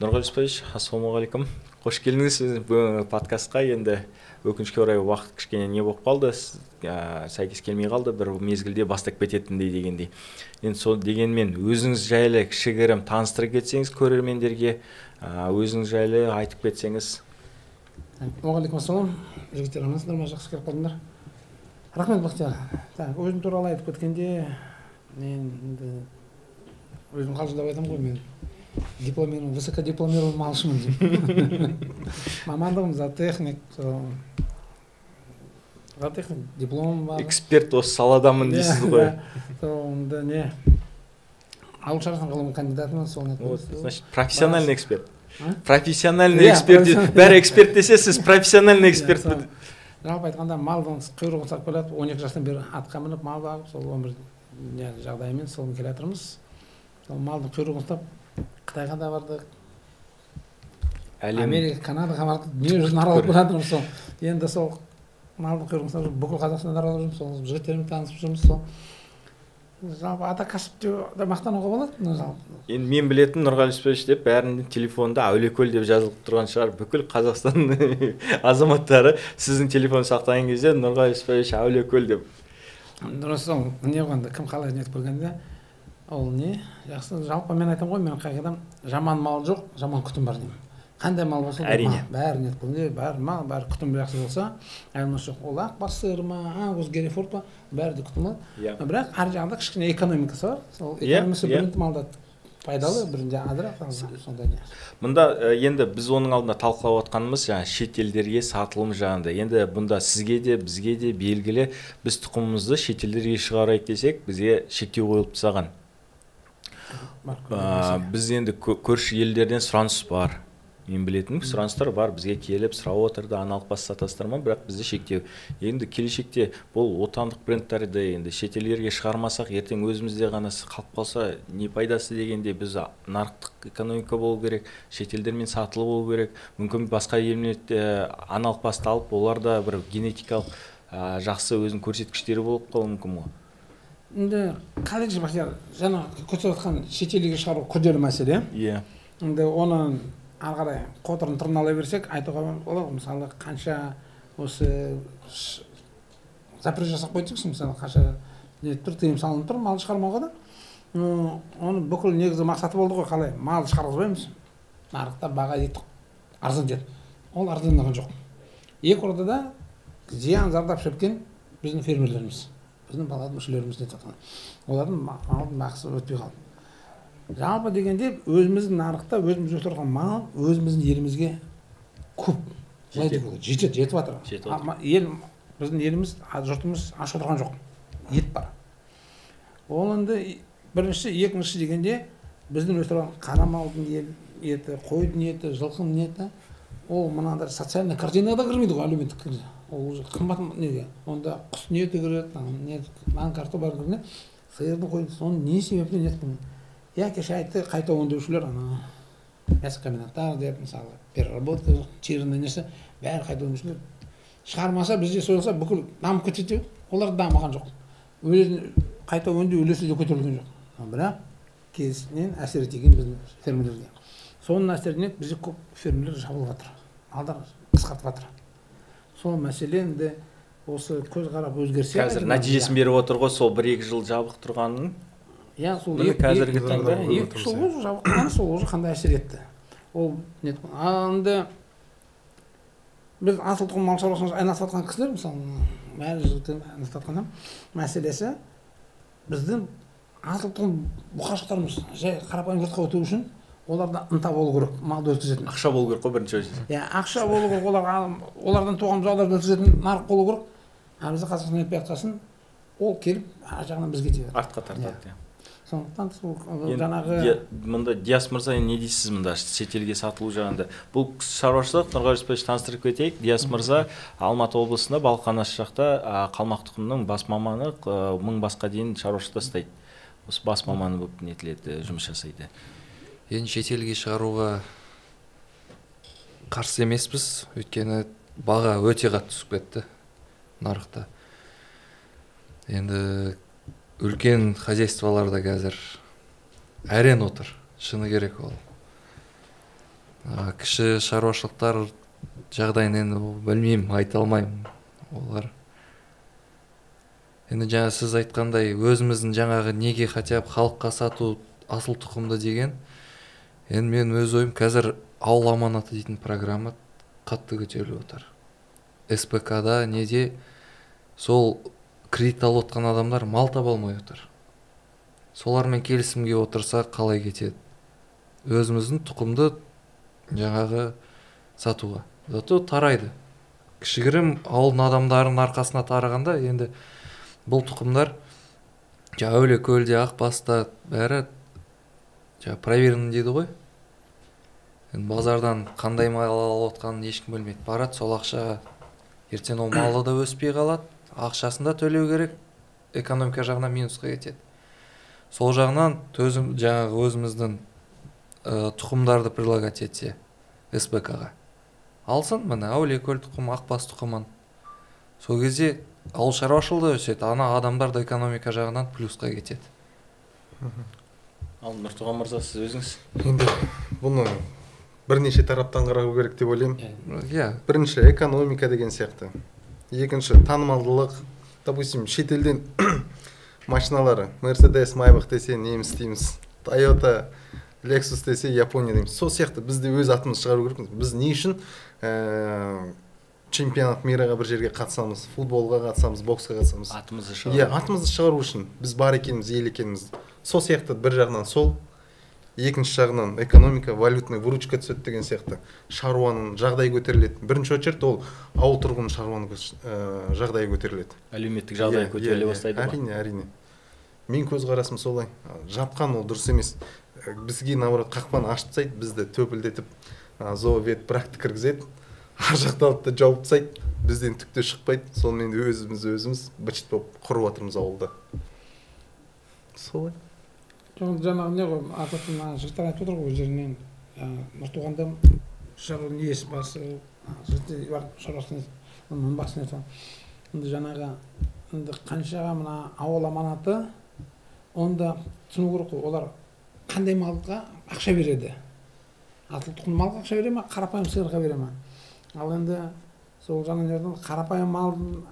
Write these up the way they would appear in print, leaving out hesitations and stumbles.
Нұрғали Спаевич, ассалаумағалейкум. Қош келдіңіз бүгінгі подкастқа. Енді өкінішке орай уақыт кішкене не болып қалды, сәйкес келмей қалды, бір мезгілде бастап кететіндей дегендей. Енді сол дегенмен өзіңіз жайлы кішігірім таныстырып кетсеңіз көрермендерге, өзіңіз жайлы айтып кетсеңіз. Уағалейкум ассалам. Жігіттер, амансыздар ма? Жақсы келіп қалдыңдар. Рахмет, Бақтияр. Өзім туралы айтып кеткенде, мен өзім қалжыңдап айтамын ғой, мен высокодипломированный малышмын деймін. Мамандығым зоотехник, диплом бар. Эксперт осы саладамын дейсіз ғой. Сонда не? Ауыл шаруашылығы ғылымы кандидатымын, сол не? Значит, профессиональный эксперт. Профессиональный эксперт. Бәрі эксперт десе, сіз профессиональный эксперт. Жалпы айтқанда малдың құйрығын ұстап келеді, 12 жастан бері атқа мініп мал бағып, сол өмір жағдайымен сол келе жатырмыз. Сол малдың құйрығын ұстап Қытайға да бардық, Америка, Канадаға бардық, дүние жүзін аралап жатырмыз. Сол енді сол малдың құйрығын ұстап бүкіл Қазақстанды аралап жүрміз, сол жігіттермен танысып жүрміз. Сол жалпы ата кәсіп деп мақтануға болады. Енді мен білетін Нұрғали Спаевич деп бәрінің телефонында Әулиекөл деп жазылып тұрған шығар. Бүкіл Қазақстан азаматтары сіздің телефон сақтаған кезде Нұрғали Спаевич Әулиекөл деп. Дұрыс, ол не болғанда кім қалай нетіп көргенде ол не жақсы. Жалпы мен айтамын ғой, мен қағидам жаман мал жоқ, жаман күтім бар деймін. Қандай мал болса әрине бәрі нетіп көргенде бәрі мал, бәрі күтім жақсы болса, айырмасы жоқ. Ол ақ бар сиыр ма, аңыз Герефорд па, бәрі де күтім алады. Бірақ ар жағында кішкене экономикасы бар. Сол экономикасы бірінші малда пайдалы, бірінде азырақ, сондай не. Мұнда енді біз оның алдында талқылап отқанымыз шет елдерге сатылым жағында. Енді бұнда сізге де бізге де белгілі, біз тұқымымызды шет елдерге шығарайық десек, бізге шектеу қойылып тастаған. Біз енді көрші елдерден сұраныс бар. Мен білетінім сұраныстар бар, бізге келіп сұрап отырды, аналық бас сатасыздар ма, бірақ бізде шектеу. Енді келешекте бұл отандық брендтерді енді шетелдерге шығармасақ, ертең өзімізде ғана қалып қалса, не пайдасы дегенде біз нарықтық экономика болу керек, шетелдермен сатылы болу керек. Мүмкін басқа елмен аналық басты алып, оларда бір генетикалық жақсы өзінің көрсеткіштері болып қалуы мүмкін ғой. Енді қалай Бақтияр, жаңа көтеріп жатқан шетелге шығару күрделі мәселе. Иә. Енді оны ары қарай қотырын тырналай берсек, айтуға болады. Мысалы, қанша осы запрет жасап қойдық, мысалы, қанша тыйым салынып тұр мал шығармауға да. Оның бүкіл негізі мақсаты болды ғой, қалай мал шығарғызбаймыз. Нарықта баға арзан деді. Ол арзандаған жоқ. Екі ортада зиян зардап шеккен біздің фермерлеріміз, біздің палата мүшелеріміз не жатқан. Олардың малдың бағасы өтпей қалды. Жалпы дегенде өзіміздің нарықта өзіміз өсірген мал өзіміздің елімізге көп жетіп жатыр. Ел, біздің еліміз, жұртымыз аш отырған жоқ. Ет бар. Ол енді бірінші, екінші дегенде біздің өсірген қара малдың еті, қойдың еті, жылқының еті, ол мынадай социальный картинаға да кірмейді ғой, әлеуметтік кірді. Ол уже қымбат неге? Онда құс еті кіреді, нан картоп бар кірді, сиырдың қойды, соның не себептен ет? Яки шайтты қайта өңдеушілер, мясокомбинаттар деп, мысалы, переработка, черный несі, бәрі қайта өңдеушілер. Шығармаса, бізде сойылса, бүкіл дамып кетеді, олар дамыған жоқ. Қайта өңдеу үлесі де көтерілген жоқ. Бірақ кезінен әсер етеген біздің фермерлерге. Соның әсерінен бізде көп фермерлер жабылып жатыр. Малдар қысқартып жатыр. Сол мәселенде осы көз қарап өзгерсе. Қазір нәтижесін беріп отыр ғой, сол 1-2 жыл жабық тұрғанның. Иә, сол қазіргі таңда 2 жыл уже жабық, сол уже қандай әсер етті. Ол не еткен. Енді біз асыл тұқым мал шаруашылығына айналысып жатқан кісілер, мысалы, бәрі жігіттер айналысып жатқанда мәселесі біздің асыл тұқым бұқашықтарымыз жай қарапайым жұртқа өту үшін оларда ынта болу керек, малды өткізетін. Ақша болу керек қой бірінші өзі. Иә, ақша болу керек, олардан туған бұзауларды өткізетін нарық болу керек. Бізді Қазақстан епияқасын ол келіп, ар жағынан бізге тиеді. Артқа тартады. Сондықтан жаңағы мұнда Диас мырза не дейсіз мұнда шетелге сатылу жағында? Бұл шаруашылық Нұрғали Спаевич таныстырып кетейік. Диас мырза Алматы облысында Балқанас жақта қалмақ тұқымның бас маманы 1000 басқа дейін шаруашылықта істейді. Осы бас маманы болып нетіледі, жұмыс жасайды. Енді шетелге шығаруға қарсы емеспіз, өйткені баға өте қатты түсіп кетті нарықта. Енді үлкен хозяйстволарда қазір әрен отыр, шыны керек ол. Кіші шаруашылықтар жағдайын енді білмеймін, айта алмаймын. Олар енді жаңа сіз айтқандай өзіміздің жаңағы неге хотя бы халыққа сату асыл тұқымды деген, енді мен өз ойым қазір ауыл аманаты дейтін программа қатты көтеріліп отыр. СПК-да неде сол кредит алып отқан адамдар мал таба алмай отыр. Солармен келісімге отырса қалай кетеді? Өзіміздің тұқымды жаңағы сатуға. Зато тарайды. Кішігірім ауылдың адамдарының арқасына тарағанда енді бұл тұқымдар әулие көлде, Ақбаста бәрі проверенный дейді ғой. Енді базардан қандай мал алып отқанын ешкім білмейді. Барады, сол ақшаға ертең ол малы да өспей қалады, ақшасын да төлеу керек, экономика жағынан минусқа кетеді. Сол жағынан төзім жаңағы өзіміздің тұқымдарды предлагать етсе СПК-ға. Алсын, міне әулие көл тұқымы, Ақбас тұқымын. Сол кезде ауыл шаруашылығы өседі, ана адамдар да экономика жағынан плюсқа кетеді. Ал Нұртуған мырза, сіз өзіңіз? Енді бұны бірнеше тараптан қарау керек деп ойлаймын. Бірінші экономика деген сияқты. Екінші танымалдылық. Допустим, шетелден машиналары, Mercedes, Maybach десе неміс дейміз, Toyota, Lexus десе Япония дейміз. Сол сияқты бізде өз атымыз шығару керекпіз. Біз не үшін чемпионат мираға бір жерге қатысамыз, футболға қатысамыз, боксқа қатысамыз? Атымызды шығару. Атымызды шығару үшін біз бар екеніміз, ел екеніміз. Сол сияқты бір жағынан сол, екінші жағынан экономика, валютный выручка түседі деген сияқты. Шаруаның жағдайы көтеріледі. Бірінші очередь ол ауыл тұрғынының шаруаның жағдайы көтеріледі. Әлеуметтік жағдайы көтеріле бастайды ма? Әрине. Мен көзқарасым солай. Жапқан ол дұрыс емес. Бізге наоборот қақпаны ашып тастайды, бізді төпілдетіп зоовет практика кіргізеді. Ар жақта алып та жауып тастайды. Бізден түк те шықпайды. Сонымен өзіміз быт-шыт болып құрып жатырмыз ауылда. Солай. Жаңағы не ғой, ататын жұрттар айтып отыр ғой, жерінен Нұртуғанда шаруаның иесі басы, жұрты бар шаруасының басын айтқан. Енді жаңағы қаншаға мына ауыл аманаты, онда түсіну керек қой, олар қандай малға ақша береді? Асыл тұқымды малға ақша бере ме, қарапайым сиырға бере ме? Ал енді сол жаңағы қарапайым малдың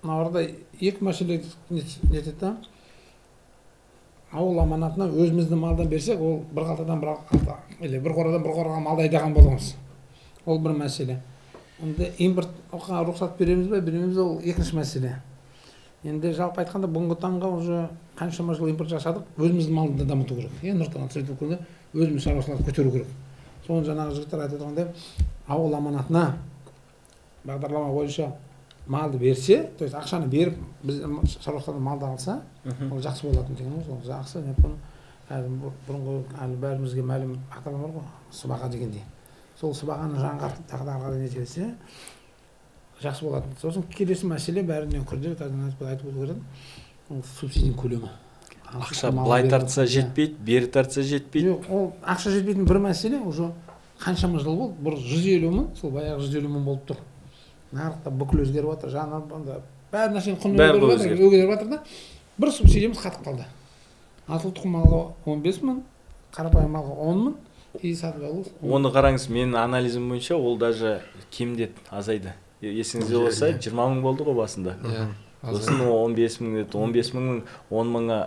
орда екі мәселе нетеді. Ауыл аманатына өзіміздің малдан берсек, ол бір қалтадан бір қорадан бір қораға малды айдаған боламыз. Ол бір мәселе. Енді импортқа рұқсат береміз бе, береміз, ол екінші мәселе. Енді жалпы айтқанда бүгінгі таңға уже қаншама жыл импорт жасадық, өзіміздің малды дамыту керек. Нұртуған сөйтіп өткенде өзіміз шаруашылықты көтеру керек. Соны жаңағы жігіттер айтып отырғандай, ауыл аманатына бағдарлама бойынша малды берсе, то есть ақшаны беріп, біз шаруашылықтардан малды алса, ол жақсы болатын деген ғой. Ол жақсы, бұрынғы бәрімізге мәлім бағдарлама бар ғой, сыбаға дегендей. Сол сыбағаны жаңғыртып тағы да ары қарай нете берсе, жақсы болатын. Сосын келесі мәселе бәрінен күрделі, айтып өткен субсидия көлемі. Ақша былай тартса жетпейді, бері тартса жетпейді. Жоқ, ол ақша жетпейтін бір мәселе, уже қаншама жыл болды, бір 150 мың, сол баяғы 150 мың болып тұр. Нарықта бүкіл өзгеріп жатыр, жаңағы бәрі нәрсенің құны өзгеріп жатыр да, бір субсидиямыз қатып қалды. Асыл тұқым малға 15 мың, қарапайым малға 10 мың, сатып алу. Оны қараңыз, менің анализім бойынша ол даже кемдеді, азайды. Есіңізде болса 20 мың болды ғой басында. Сосын 15 мың деді, 15 мың 10 мыңы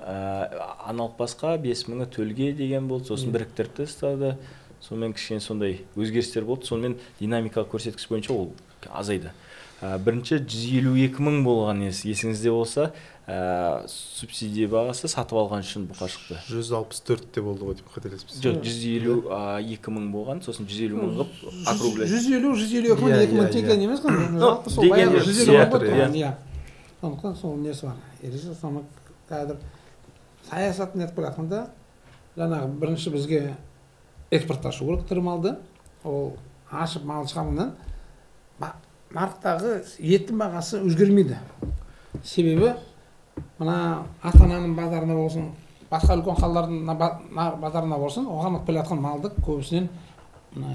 аналық басқа, 5 мыңы төлге деген болды, сосын біріктіріп тастады. Сонымен кішкене сондай өзгерістер болды, сонымен динамикалық көрсеткіш бойынша ол азайды. Бірінші 152 мың болған есіңізде болса, субсидия бағасы сатып алған үшін бұқа шықты. 164-те болды ғой деп қателеспесем. Жоқ, 152 мың болған, сосын 150 мың ғып округлайды. 150-152 мың, 2 мың теңге емес қой? Жалпы сол баяғы 150 мың. Сондықтан сол несі бар. Ерекше соны қазір саясатын етіп келатқанда, жаңағы бірінші бізге экспортташу керек тірі малды. Ол ашып мал шығарғаннан нарықтағы еттің бағасы өзгермейді. Себебі мына Астананың базарына болсын, басқа үлкен қалалардың базарына болсын, оған алып келатқан малды көбісінен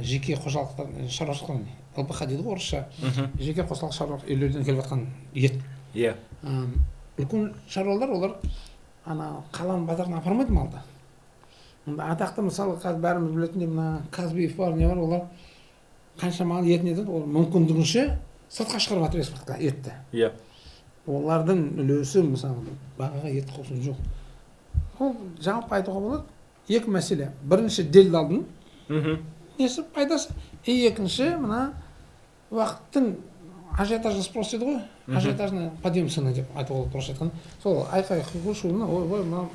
жеке қожалықтар, шаруашылықтар, ЛПХ дейді ғой орысша, жеке қосалқы шаруашылық үйлерден келіп жатқан ет. Үлкен шаруалар олар қаланың базарына апармайды малды. атақты мысалы қазір бәріміз білетіндей мына Казбиев бар, не бар, олар қанша мал етін етеді, ол мүмкіндігінше сыртқа шығарып жатыр экспортқа етті. Иә. Олардың үлесі мысалы бағаға ет қосу жоқ. Ол жалпы айтуға болады екі мәселе. Бірінші делдалдың несі пайдасы, екінші мына уақыттың ажиотажный спрос еді ғой, ажиотажный подъем цены деп айтуға болады, дұрыс айтқанда. Сол айқай шуына, ой, мына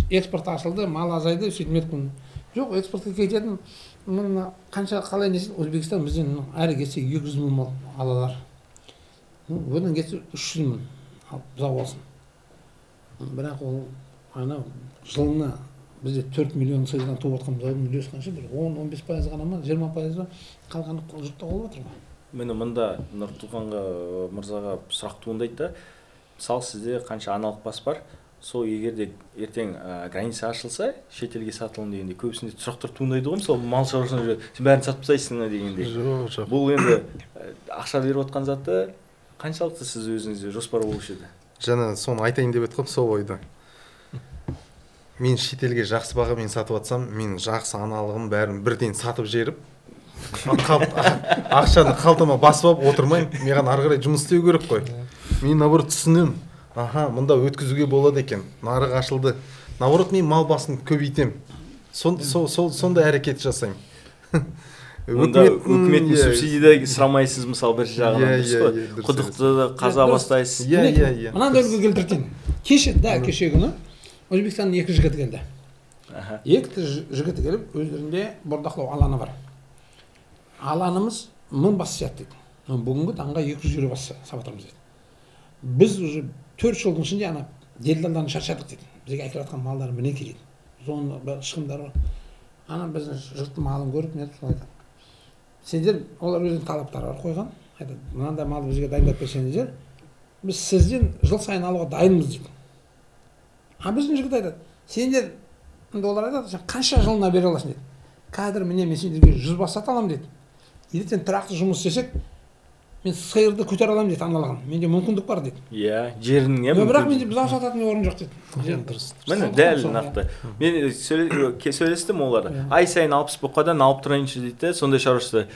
экспорт ашылды, мал азайды, сөйтіп жоқ, экспортқа кететін мына қанша қалай несі, Өзбекстан бізден әрі кетсе 200 мың мал алалар. Одан кетсе 300 мың бұзау алсын. Бірақ ол ана жылына бізде 4 миллион сайыздан туып отқан бұзаудың үлесі қанша? Бір 10-15% ғана ма, 20% қалғаны жұртта болып отыр ма? Мені мында Нұртұлғанға мырзаға сұрақ туындайды да, мысалы сізде қанша аналық бас бар, сол егерде ертең граница ашылса, шетелге сатылым дегенде көбісінде сұрақтар туындайды ғой, мысалы мал шаруашылығына сен бәрін сатып тастайсың ба дегенде. Жоқ. Бұл енді ақша беріп отқан заты қаншалықты сіз өзіңізде жоспар болушы еді? Жаңа соны айтайын деп жатқам, сол ойда. Мен шетелге жақсы бағамен сатып атсам, мен жақсы аналығым бәрін бірден сатып жеріп, ақшаны қалтама басып алып отырмаймын. Маған ары қарай жұмыс істеу керек қой. Мен наоборот түсінемін. Аха, мұнда өткізуге болады екен. Нарық ашылды. Наоборот, мен мал басын көбейтем. Сондай әрекет жасаймын. Онда үкіметтің субсидия сұрамайсыз, мысалы бір жағынан дұрыс қой. Құдықты қаза бастайсыз. Мынандай үлгі келтіртейін. Кеше күні Өзбекстанның 2 жігіті келді. 2 жігіті келіп, өздерінде бордақлау аланы бар. Аланымыз 1000 бас сияқты дейді. Бүгінгі таңға 200 бас сабатырмыз дейді. Біз уже 4 жылдың ішінде ана делдалдан шаршадық дейді. Бізге әкеліп жатқан малдар мінекей дейді. Соның шығымдары бар. Ана біздің жұрттың малын көріп не айтады. Сендер, олар өзінің талаптары бар қойған. Айтады, мынандай малды бізге дайындап берсеңіздер, біз сізден жыл сайын алуға дайынбыз дейді. Біздің жігіт айтады, сендер, олар айтады, сен қанша жылына бере аласың дейді. Қазір міне мен сендерге 100 бас сата аламын дейді. Ертең тұрақты жұмыс істесек, мен сиырды көтере аламын дейді, аналаған. Менде мүмкіндік бар дейді. Иә, жерінің бірақ менде бұзау сататын орын жоқ дейді. Міне дәл нақты. Мен сөйлестім оларды. Ай сайын 60 бұқадан алып тұрайыншы дейді, сондай шаруашылық.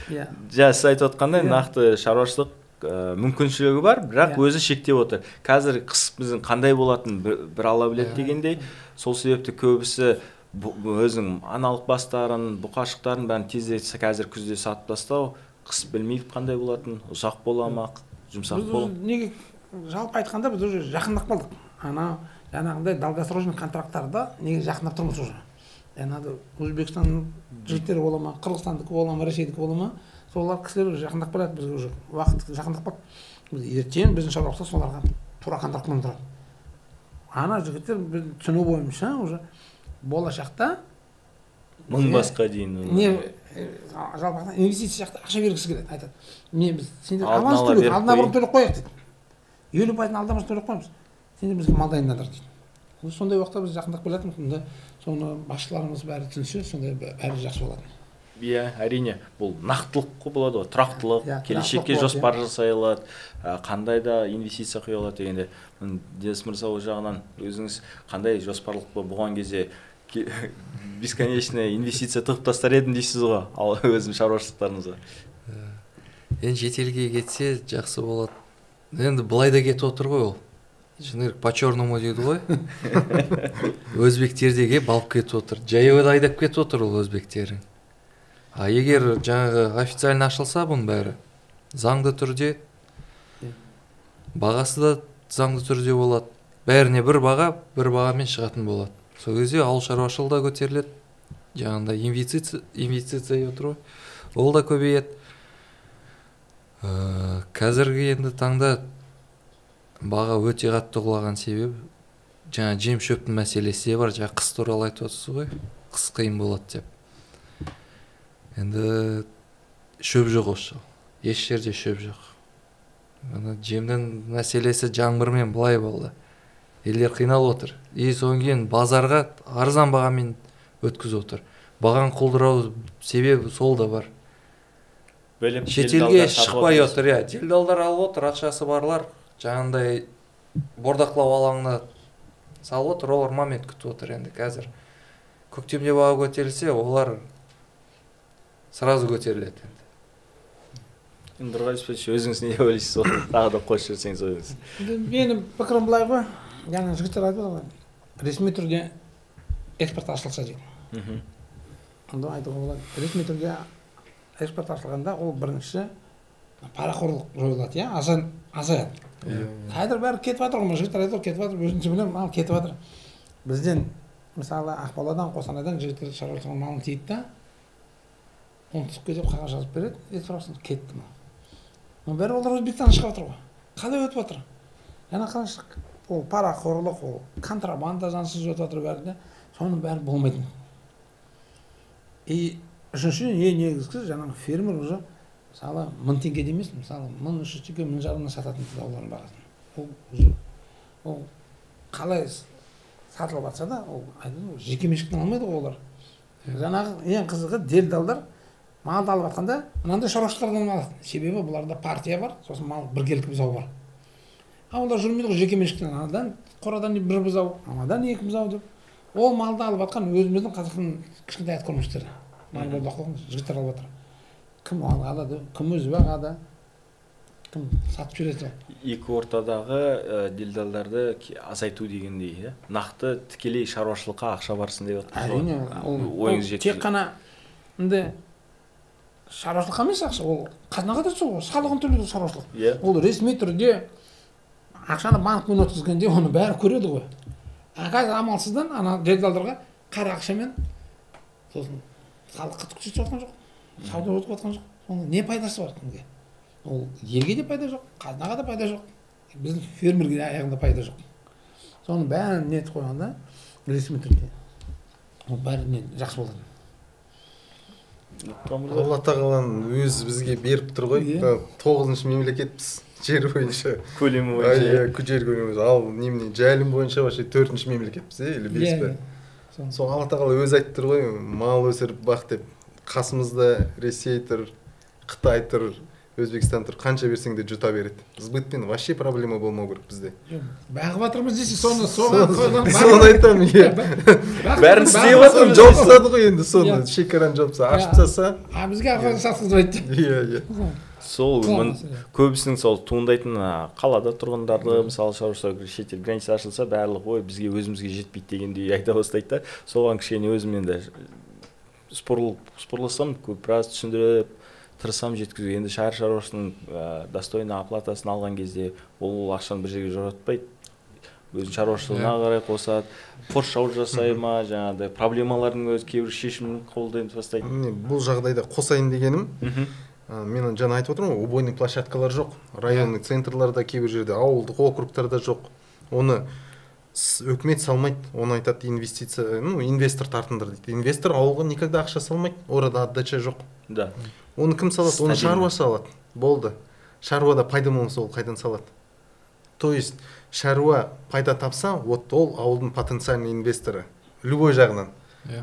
Сіз айтып отқандай нақты шаруашылық мүмкіншілігі бар, бірақ өзі шектеп отыр. Қазір қыс біздің қандай болатын бір алла біледі дегендей, сол себепті көбісі өзінің аналық бастарын, бұқашықтарын бәрін тездетсе қазір күзде сатып тастау, қыс білмейді қандай болатын, ұзақ боламақ, жұмсақ бол. Неге жалпы айтқанда біз уже жақындап қалдық. Ана жаңағындай долгосрочный контракттарда неге жақындап тұрмыз уже. Жаңағы Өзбекстанның жігіттері бола ма, Қырғызстандікі бола ма, Ресейдікі бола ма, солар кісілер жақындап қалады, бізге уже уақыт жақындап қалды. Біз ертең біздің шаруашылық соларға тура контрактпен тұрады. Ана жігіттер түсіну бойынша уже болашақта 1000 басқа дейін жалпы инвестиция жақта ақша бергісі келеді, айтады. Біз сендер аванс төлеп, алдына бұрын төлеп қояйық дейді. 50% алдамыз төлеп қоямыз. Сендер бізге мал дайындадыр дейді. Сондай уақытта біз жақындап келатырмыз, соны басшыларымыз бәрі түсінсе, сондай бәрі жақсы болады. Иә, әрине, бұл нақтылық болады ғой, тұрақтылық, келешекке жоспар жасай алады, қандай да инвестиция құя алады дегенде. Дес мырза ол жағынан өзіңіз қандай жоспарлық болған кезде бесконечный инвестиция тығып тастар едім дейсіз ғой, ал өзім шаруашылықтарыңызға. Енді шетелге кетсе жақсы болады. Енді былай да кетіп отыр ғой ол. Шынырық по-черному дейді ғой. Өзбектердеге балып кетіп отыр. Жаяуды айдап кетіп отыр ол өзбектерін. А егер жаңағы официально ашылса бұның бәрі, заңды түрде, бағасы да заңды түрде болады. Бәріне бір бағамен шығатын болады. Сол кезде ауыл шаруашылығы да көтеріледі. Жаңағындай инвестиция отыр ғой. Ол да көбейеді. Қазіргі енді таңда баға өте қатты құлаған себебі жаңа жем шөптің мәселесі бар. Жаңа қыс туралы айтып отырсыз ғой. Қыс қиын болады деп. Енді шөп жоқ осы. Еш жерде шөп жоқ. Жемнің мәселесі жаңбырмен былай болды. Елдер қиналып отыр. Содан кейін базарға арзан бағамен өткізіп отыр. Бағаны құлдырау себебі сол да бар. Шетелге шықпай отыр, делдалдар алып отыр, ақшасы барлар жаңағындай бордақлау алаңына салып отыр, олар момент күтіп отыр енді қазір. көктемде баға көтерілсе, олар сразу көтеріледі енді. Нұрғали Спетович, өзіңіз не ойлайсыз? Тағы да қосып жіберсеңіз ойыңыз. Менің пікірім былай ғой, жаңа жігіттер айтып отыр ғой, ресми түрде экспорт ашылса дейді. Онда айтуға болады, ресми түрде экспорт ашылғанда ол бірінші парақорлық жойылады, иә, азаяды. Қазір бәрі кетіп жатыр ғой, жігіттер айтып кетіп жатыр, өзінше білемін, ал кетіп жатыр. Бізден мысалы Ақмоладан, Қостанайдан жігіттер шаруашылығының малын тиеді да, оңтүстікке деп қағаз жазып береді, сұрасың, кетті ма. Бәрі олар Өзбекстаннан шығып жатыр ғой. Қалай өтіп жатыр? Жаңа қарашы, ол парақорлық, ол контрабанда заңсыз өтіп жатыр бәрінде, соның бәрі болмайтын. И үшіншіден ең негізгісі жаңағы фермер уже мысалы 1000 теңгеде емес, мысалы 1300 теңге, 1500-ға сататын тауарлардың бағасын. Ол қалай сатылып жатса да, ол жеке меншіктен алмайды ғой олар. Жаңағы ең қызығы делдалдар малды алып жатқанда мынандай шаруашылықтардан алады. Себебі бұларда партия бар, сосын мал біркелкі бұзау бар. Олар жүрмейді ғой жеке меншіктен, анадан қорадан бір бұзау, анадан 2 бұзау деп. Ол малды алып жатқан өзіміздің қазақтың кішкентай атқамінерлері. Мал болып бақылауымыз жігіттер алып жатыр. Кім алады, кім өзі бағады, кім сатып жібереді. Екі ортадағы делдалдарды азайту дегендей, нақты тікелей шаруашылыққа ақша барсын деп отырсыз. Әрине, тек қана шаруашылыққа емес ақша, ол қазынаға да түсу, салығын төлейді шаруашылық. Ол ресми түрде ақшаны банкпен өткізгенде оны бәрі көреді ғой. Қазір амалсыздан ана делдалдарға қара ақшамен сосын салыққа түсіп жатқан жоқ, сауда өтіп жатқан жоқ. Оның не пайдасы бар кімге? Ол елге де пайда жоқ, қазынаға да пайда жоқ, біздің фермерге аяғында пайда жоқ. Соның бәрін нетіп қойғанда ресми түрде ол бәрінен жақсы болады. Алла тағаланың өзі бізге беріп тұр ғой, 9-шы мемлекетпіз жер бойынша. Көлемі бойынша. Жер көлемі, ал немене жайылым бойынша вообще 4-ші мемлекетпіз, или 5 пе? Сол Алла тағала өзі айтып тұр ғой, мал өсіріп бақ деп. Қасымызда Ресей тұр, Қытай тұр, Өзбекстан тұр, қанша берсең де жұта береді. Сбытпен вообще проблема болмау керек бізде. Бағып жатырмыз десе, соны айтамын, иә. Бәрін істеп жатырмыз. Жауып тастады ғой енді соны, шекараны жауып тастады, ашып тастаса. Бізге ақылы сатқызбайды. Иә. Сол көбісінің сол туындайтын қалада тұрғындарды мысалы шаруашылық шетел граница ашылса барлығы ой бізге өзімізге жетпейді дегендей айта бастайды да, соған кішкене өзіммен де спорласам, біраз түсіндіріп тырысам жеткізуге. Енді шаһар шаруашылығының достойный оплатасын алған кезде ол ақшаны бір жерге жоратпайды, өзінің шаруашылығына қарай қосады, қоршау жасай ма, жаңағыдай проблемалардың өз кейбір шешімін қолдана бастайды. Бұл жағдайда қосайын дегенім, мен жаңа айтып отырмын ғой, убойный площадкалар жоқ, районный центрларда кейбір жерде, ауылдық округтарда жоқ. Оны өкімет салмайды, оны айтады инвестиция, инвестор тартыңдар дейді. Инвестор ауылға никогда ақша салмайды, орада отдача жоқ. Да. Оны кім салады? Оны шаруа салады. Болды. Шаруада пайда болмаса ол қайдан салады? То есть шаруа пайда тапса, вот ол ауылдың потенциальный инвесторы. Любой жағынан.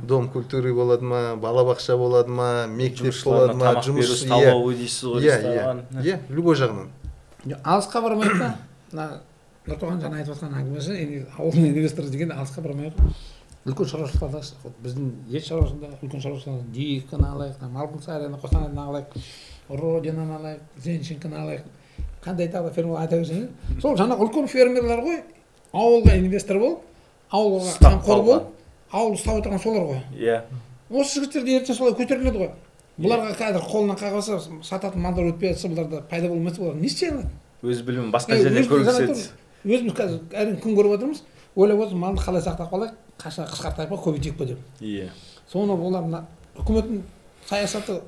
Дом культуры болады ма, балабақша болады ма, мектеп болады ма, жұмыс талауы дейсіз ғой. Иә, любой жағынан. Алысқа бармайды да. Нұртоған жаңа айтып отқан әңгімесі, ауылдың инвесторы деген алысқа бармайды. Үлкен шаруашылықтарда, біздің ет шаруашылығында, үлкен шаруашылықтарда Дивканы алайық, Малқынсарины, Қостанайдан алайық, Родинаны алайық, Зенченканы алайық. Қандай тағы фермерлер айта берсеңіз, сол жаңа үлкен фермерлер ғой, ауылға инвестор болып, ауылға қамқор болып, ауыл ұстап отырған солар ғой. Иә. Осы жігіттерді ертең солай көтеріледі ғой. Бұларға қазір қолынан қағылса, сататын малдар өтпей жатса, бұларда пайда болмаса, бұлар не істей алады? Өз білімін басқа жерде көрсетеді. Өзіміз қазір әрине күн көріп отырмыз, ойлап отырмыз, малды қалай сақтап қалайық, қашан қысқартайық па, көбейтейік па деп. Иә. Соны олар мына үкіметтің саясаты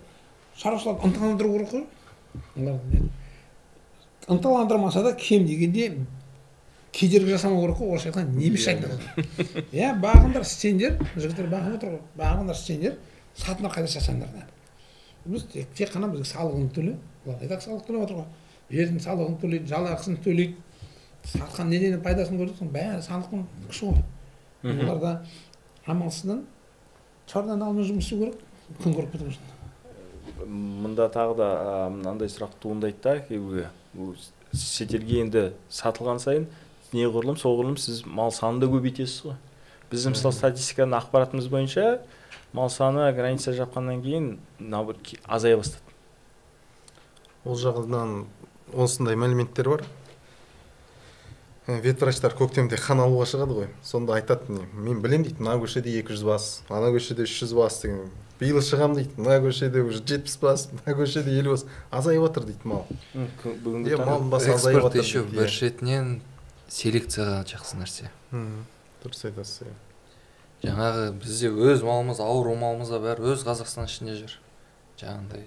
шаруашыларды ынталандыру керек қой. Ынталандырмаса да кем дегенде кедергі жасамау керек қой, орысша айтқанда неміс айтады. Иә, бағыңдар сендер, жігіттер бағып отыр ғой, бағыңдар сендер, сатындар қайда шашаңдар. Біз тек қана бізге салығын төле, олар айтақ салық төлеп отыр ғой. Жердің салығын төлейді, жалақысын төлейді, сатқан неден пайдасын көрдік, бәрі салықтың күші ғой. Оларда амалсыздан шардан алып жұмыс істеу керек, күн көріп кету үшін. Мында тағы да мынандай сұрақ туындайды да, кейбірге шетелге енді сатылған сайын неғұрлым соғұрлым сіз мал санын да көбейтесіз ғой. Біздің мысалы статистиканың ақпаратымыз бойынша мал саны граница жапқаннан кейін наоборот азая бастады. Ол жағынан осындай мәліметтер бар. Ветврачтар көктемде қан алуға шығады ғой. Сонда айтады, мен білем дейді, мына көшеде 200 бас, ана көшеде 300 бас деген. Биыл шығам дейді, мына көшеде уже 70 бас, мына көшеде 50 бас. Азайып жатыр дейді мал. Бүгінгі таңда экспорт еще бір шетінен селекцияға жақсы нәрсе. Дұрыс айтасыз. Жаңағы бізде өз малымыз, ауру малымыз бар, өз Қазақстан ішінде жүр. Жаңағындай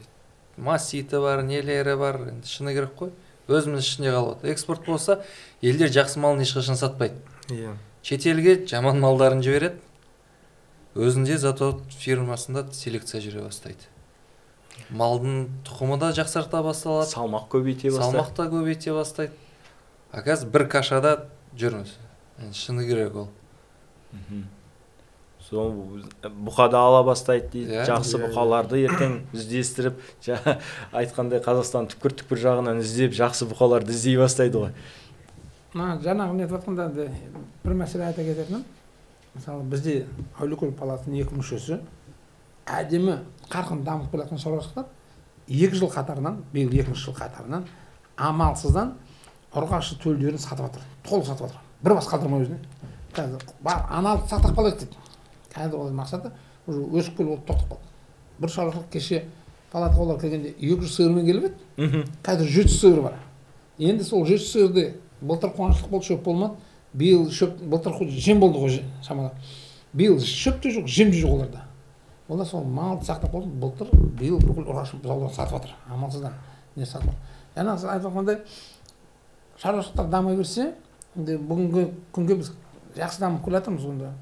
масситі бар, нелері бар, енді шыны керек қой. Өзіміз ішінде қалады. Экспорт болса, елдер жақсы малын ешқашан сатпайды. Шетелге жаман малдарын жібереді. Өзінде зато фирмасында селекция жүре бастайды. Малдың тұқымы да жақсарта басталады. Салмақ көбейте бастайды. Салмақ та көбейте бастайды. А қазір бір кашада жүрміз. Шыны керек ол. Бұқада ала бастайды дейді. Жақсы бұқаларды ертең іздестіріп, айтқандай Қазақстан түкпір-түкпір жағынан іздеп, жақсы бұқаларды іздей бастайды ғой. Жаңағы нетіп жатқанда бір мәселе айта кететінім, мысалы бізде Әулиекөл палатының 2 мүшесі әдемі қарқын дамып келе жатқан шаруашылықтар 2 жыл қатарынан, биыл 2-ші жыл қатарынан амалсыздан ұрғашы төлдерін сатып жатыр, толық сатып жатыр. Бір бас қалдырмай өзіне. Қазір бар аналық сақтап қалайық дейді. Қазір ол мақсаты өсіп келіп тоқтап қалды. Бір шаруашылық кеше палатаға олар келгенде 200 сиырмен келіп еді. Қазір 700 сиыр бар. Енді сол 700 сиырды былтыр қуаныштық болды, шөп болмады. Биыл шөп, былтыр жем болды ғой шамалап. Биыл шөп те жоқ, жем де жоқ оларда. Олар сол малды сақтап қалды. Былтыр, биыл бүкіл ұрғашы бұзаулар сатып жатыр. Амалсыздан не сатып. Жаңағы сіз айтып жатқандай шаруашылықтар дамай берсе, бүгінгі күнге біз жақсы дамып келе жатырмыз онда.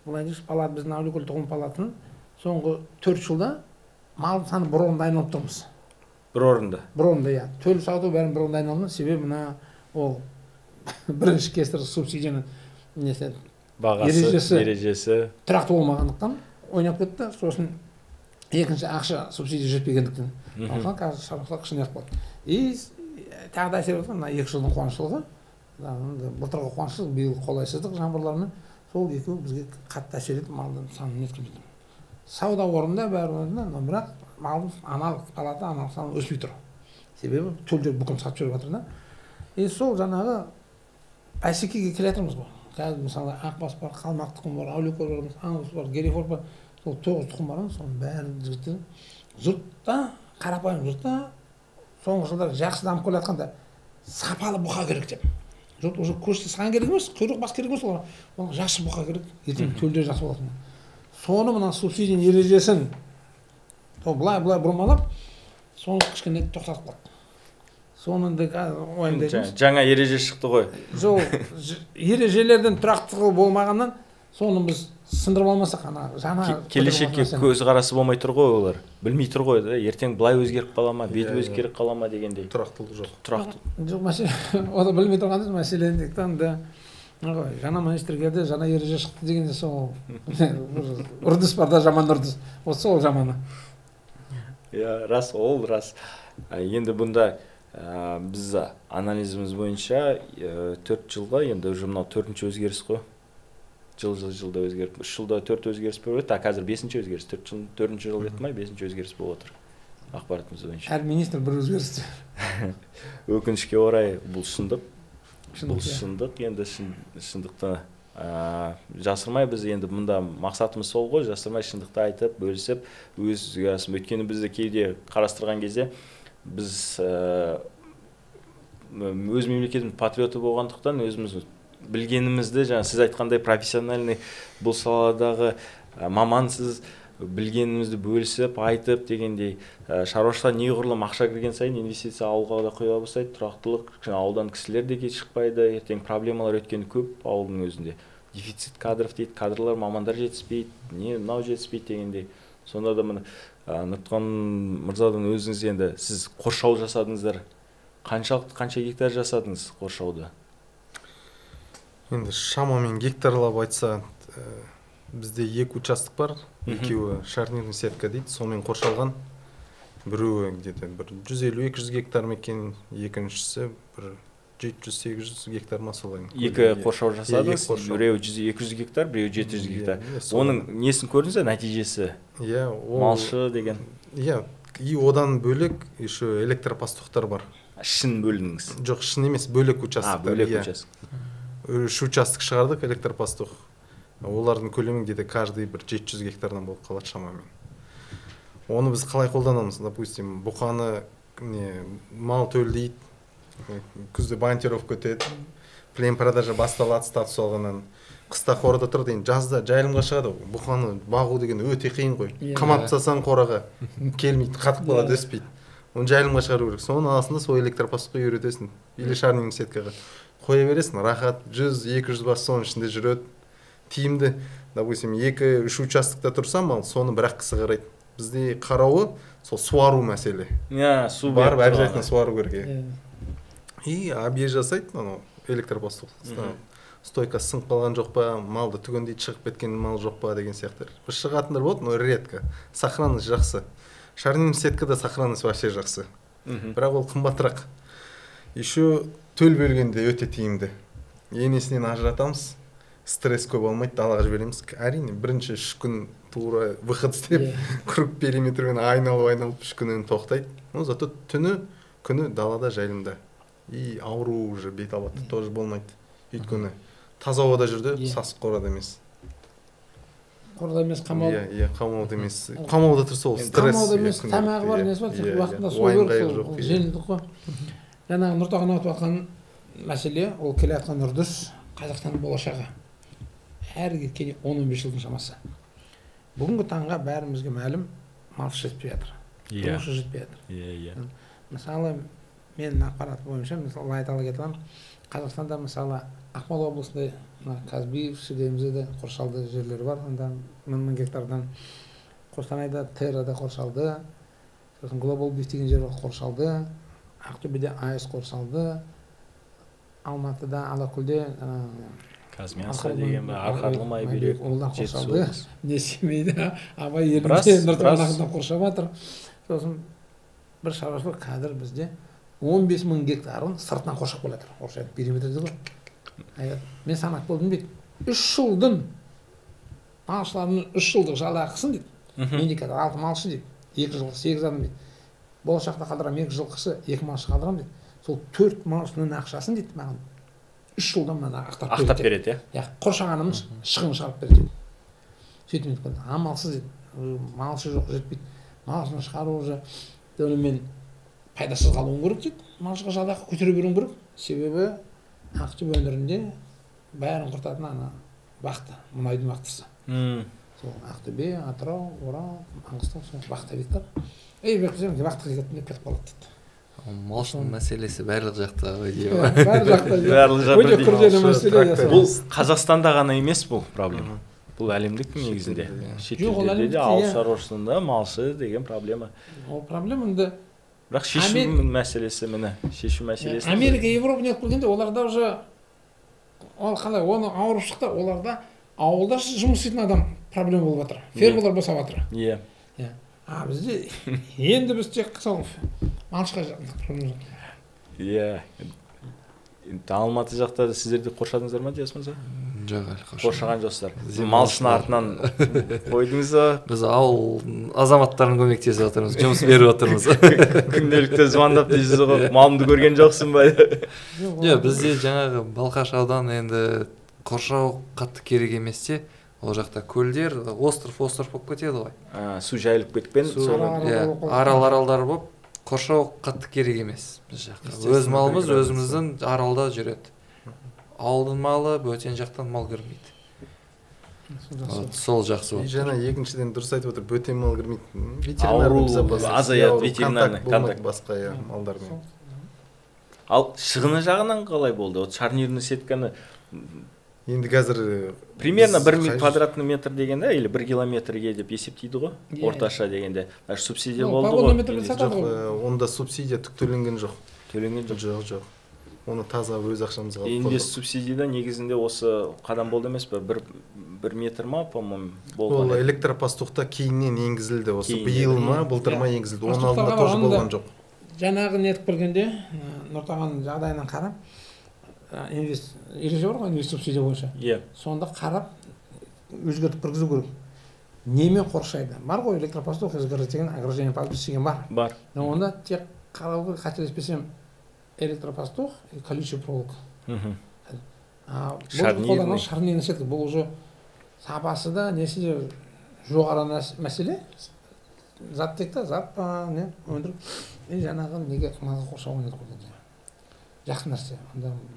Бұлай дейсіз, палат біздің Әулиекөл тұқым палатының соңғы 4 жылда малдың саны бір орында айналып тұрмыз. Бір орында? Бір орында, иә. Төл сату бәрін бір орында айналды. Себебі мына ол бірінші кестір субсидияның несі ережесі тұрақты болмағандықтан ойнап кетті. Сосын екінші ақша субсидия жетпегендіктен. Қазір шаруашылық қышын аяқ болды. И тағы да әсер еткен, мына 2 жылдың қуанышылығы, былтырғы қуанышылық, биыл қолайсыздық жаңбырларымен сол екеуі бізге қатты әсер етіп малдың санын неткізіп жатыр. Сауда орнында бәрі орнында, бірақ малдың аналық палата аналық саны өспей тұр. Себебі төлдер бүкіл сатып жүріп жатыр да. И сол жаңағы бәсекеге келе жатырмыз ғой. Қазір мысалы Ақбас бар, Қалмақ тұқымы бар, Әулиекөл бар, Аңыз бар, Герефорд бар, сол 9 тұқым бар, соның бәрін жігіттер жұртта, қарапайым жұртта соңғы жылдары жақсы дамып келе жатқанда сапалы бұқа керек деп. Жұрт уже көшті саған керек емес, құйрық бас керек емес, оларға жақсы бұқа керек, ертең төлдер жақсы болатын. Соны мына субсидияның ережесін былай бұрмалап, соны кішкене тоқтатып қалды. Соны ойындаймыз. Жаңа ереже шықты ғой. Сол ережелерден тұрақтығы болмағаннан, соны біз сындырып алмасақ, жаңа келешекке көзқарасы болмай тұр ғой олар. Білмей тұр ғой, ертең былай өзгеріп қала ма, беті өзгеріп қала ма дегендей. Тұрақтылық жоқ. Жоқ, мәселе, ол да білмей тұрғанда мәселелендіктен де жаңа министр келді, жаңа ереже шықты дегенде сол үрдіс бар да, жаман үрдіс. Осы ол жаманы. Рас, ол рас. Енді бұнда біз анализіміз бойынша 4 жылға, енді уже мынау 4-ші өзгеріс қой. Жылда өзгеріп, 3 жылда 4 өзгеріс болып өтті, қазір 5-ші өзгеріс, 4-ші жыл етмей 5-ші өзгеріс болып отыр ақпаратымыз бойынша. Әр министр бір өзгеріс. Өкінішке орай бұл шындық. Бұл шындық, енді шындықты жасырмай біз енді мұнда мақсатымыз сол ғой, жасырмай шындықты айтып, бөлісіп, өйткені бізді кейде қарастырған кезде біз өз мемлекетіміз патриоты болғандықтан өзіміз білгенімізді, сіз айтқандай профессиональный бұл саладағы мамансыз білгенімізді бөлісіп, айтып дегендей шаруашылыққа неғұрлым ақша кірген сайын инвестиция ауылға да құя бастайды, тұрақтылық, ауылдан кісілер де шықпайды, ертең проблемалар өткені көп ауылдың өзінде. Дефицит кадров дейді, кадрлар, мамандар жетіспейді, мынау жетіспейді дегендей. Сонда да мына Нұртқан мырзадан өзіңіз енді сіз қоршау жасадыңыздар. Қанша гектар жасадыңыз қоршауды? Енді шамамен гектарлап айтса, бізде 2 участок бар, екеуі шарнирный сетка дейді, сонымен қоршалған. Біреуі где-то 150-200 гектар мекен, екіншісі бір 700-800 гектар ма солай. Екі қоршау жасадыңыз, біреуі 200 гектар, біреуі 700 гектар. Оның несін көрдіңіз, нәтижесі? Иә, малшы деген. Иә, и одан бөлек еще электропастухтар бар. Шын бөлдіңіз? Жоқ, шын емес, бөлек участоктар. Бөлек участок. Үш участок шығардық электропастух. Олардың көлемі где-то каждый бір 700 гектардан болып қалады шамамен. Оны біз қалай қолданамыз? Допустим, бұқаны мал төлдейді, күзде бантировка өтеді, плен продажа басталады статус алғаннан. Қыста қорада тұр дейін, жазда жайылымға шығады. Бұқаны бағу деген өте қиын ғой. Қамап тастасаң қораға келмейді, қатып қалады, өспейді. Оны жайылымға шығару керек. Соның астында сол электропастухқа үйретесің. Или шарнинг сеткаға қоя бересің, рахат 100-200 бас соның ішінде жүреді. Тиімді, допустим, 2-3 участокта тұрсам, соны бір-ақ кісі қарайды. Бізде қарауы сол суару мәселе. Су барып обязательно суару керек. И объезд жасайды, электропастух. Стойка сынып қалған жоқ па, малды түгендейді, шығып кеткен мал жоқ па деген сияқтар. Бір шығатындар болады, но редко. Сохранность жақсы. Шарнинг сеткада сохранность вообще жақсы. Бірақ ол қымбатырақ. Еще төл бөлгенде өте тиімді. Енесінен ажыратамыз. Стресс көп алмайды, далаға жібереміз. Әрине, бірінші 3 күн тура выход істеп, круг периметрмен айналып 3 күннен тоқтайды. Но зато күні далада жайылымда. И ауру уже бет алады, тоже болмайды. Өйткені таза ауада жүрді, сасық қорада емес. Қорада емес, қамауда. Иә, қамауда емес. Қамауда тұрса ол стресс. Қамауда емес, тамағы бар, несі бар, уақытында су беріп, желдік қой. Жаңағы Нұртаға айтып жатқан мәселе, ол келе жатқан үрдіс Қазақстанның болашағы. Әрі кеткенде 10-15 жылдың шамасы. Бүгінгі таңға бәрімізге мәлім, малшы жетпей жатыр. Тұрмысы жетпей жатыр. Мысалы, менің ақпараты бойынша, мысалы айтала кетіп, Қазақстанда мысалы Ақмола облысында Казбиевші деймізде қоршалды жерлер бар, онда 1000 гектардан. Қостанайда Террада қоршалды, сосын Global Beef деген жер қоршалды, Ақтөбеде АЭС қоршалды, Алматыда Алакөлде Казмиясы деген арқарлымай берек қоршалды, не Семейде Абай елінде Нұртағанағында қоршап жатыр. Сосын бір шаруашылық қазір бізде 15.000 гектарын сыртынан қоршап келатыр. Қоршайды периметрде ғой. Мен санап болдым дейді. 3 жылдың малшылардың 3 жылдық жалақысын дейді. Индикатор 6 малшы дейді. 2 жылғы 8 адам дейді. Болашақта қалдырам 2 жылқышы 2 малшы қалдырам дейді. Сол 4 малшының ақшасын дейді маған 3 жылдан мына ақтап береді. Қоршағанымыз шығын шығарып береді. Сөйтіп айтқан, амалсыз дейді. Малшы жоқ, жетпейді. Малшыны шығару уже мен пайдасыз қалуым керек дейді. Малшыға жалақы көтере беруім керек. Себебі Ақтөбе өңірінде бәрін құртатын ана бақты, мұнайдың бақтысы. Сол Ақтөбе, Атырау, Орал, Маңғыстау сол бақта гектар. Бәкізем бақта кететін деп кетіп қалады дейді. Малшының мәселесі барлық жақта ғой. Барлық жақта. Бұл Қазақстанда ғана емес бұл проблема. Бұл әлемдік негізінде. Шетелдерде де ауыл шаруашылығында малшы деген проблема. Ол проблеманы бірақ шешу мәселесі міне, шешу мәселесі. Америка, Европа не келгенде оларда уже ол қалай, оны ауырып шықты, оларда ауылда жұмыс істейтін адам проблема болып жатыр. Фермалар босап жатыр. Иә. Бізде енді біз тек сол малшыға иә. Алматы жақта сіздерде қоршадыңыздар ма, Диас мырза? Жоқ, әлі қоршаған жоқсыздар. Малшының артынан қойдыңыз ба? Біз ауыл азаматтарын көмектесіп жатырмыз, жұмыс беріп жатырмыз. Күнделікті звондап дейсіз ғой, малымды көрген жоқсың ба? Жоқ, бізде жаңағы Балқаш ауданы енді қоршау қатты керек емес те, ол жақта көлдер, остров болып кетеді ғой. Су жайылып кеткен, аралдар болып, қоршау қатты керек емес біз жақта. Өз малымыз өзіміздің аралда жүреді. Ауылдың малы бөтен жақтан мал кірмейді. Сол жақсы болды. Жаңа екіншіден дұрыс айтып отыр, бөтен мал кірмейді. Ауру азаяды, ветеринарный контакт басқа малдармен. Ал шығыны жағынан қалай болды? Шарнирный сетканы енді қазір примерно 1 квадратный метр дегенде, или 1 километрге деп есептейді ғой, орташа дегенде. Субсидия болды ғой. Жоқ, онда субсидия түк төленген жоқ. Төленген жоқ? Жоқ. Оны таза өз ақшамызға алып қойдық. Инвест субсидияда негізінде осы қадам болды емес пе? 1 метр ма, по-моему, болған. Ол электропастухта кейіннен енгізілді. Осы биыл ма, былтыр ма енгізілді. Оның алдында тоже болған жоқ. Жаңағы нетіп келгенде, Нұртағанның жағдайынан қарап, ереже бар ғой инвестсубсидия бойынша. Иә. Сонда қарап өзгертіп кіргізу керек. Немен қоршайды? Бар ғой электропостух изгородить ограждение подпись деген бар. Бар. Но онда тек қарау керек, қателеспесем, электропостух и колючая проволока. Бұл шарнирный сетка, бұл уже сапасы да несі де жоғары мәселе. Зат тек та, зат па, не, өндіріп. Жаңағы неге малға қоршау ойнады қойды. Жақсы нәрсе.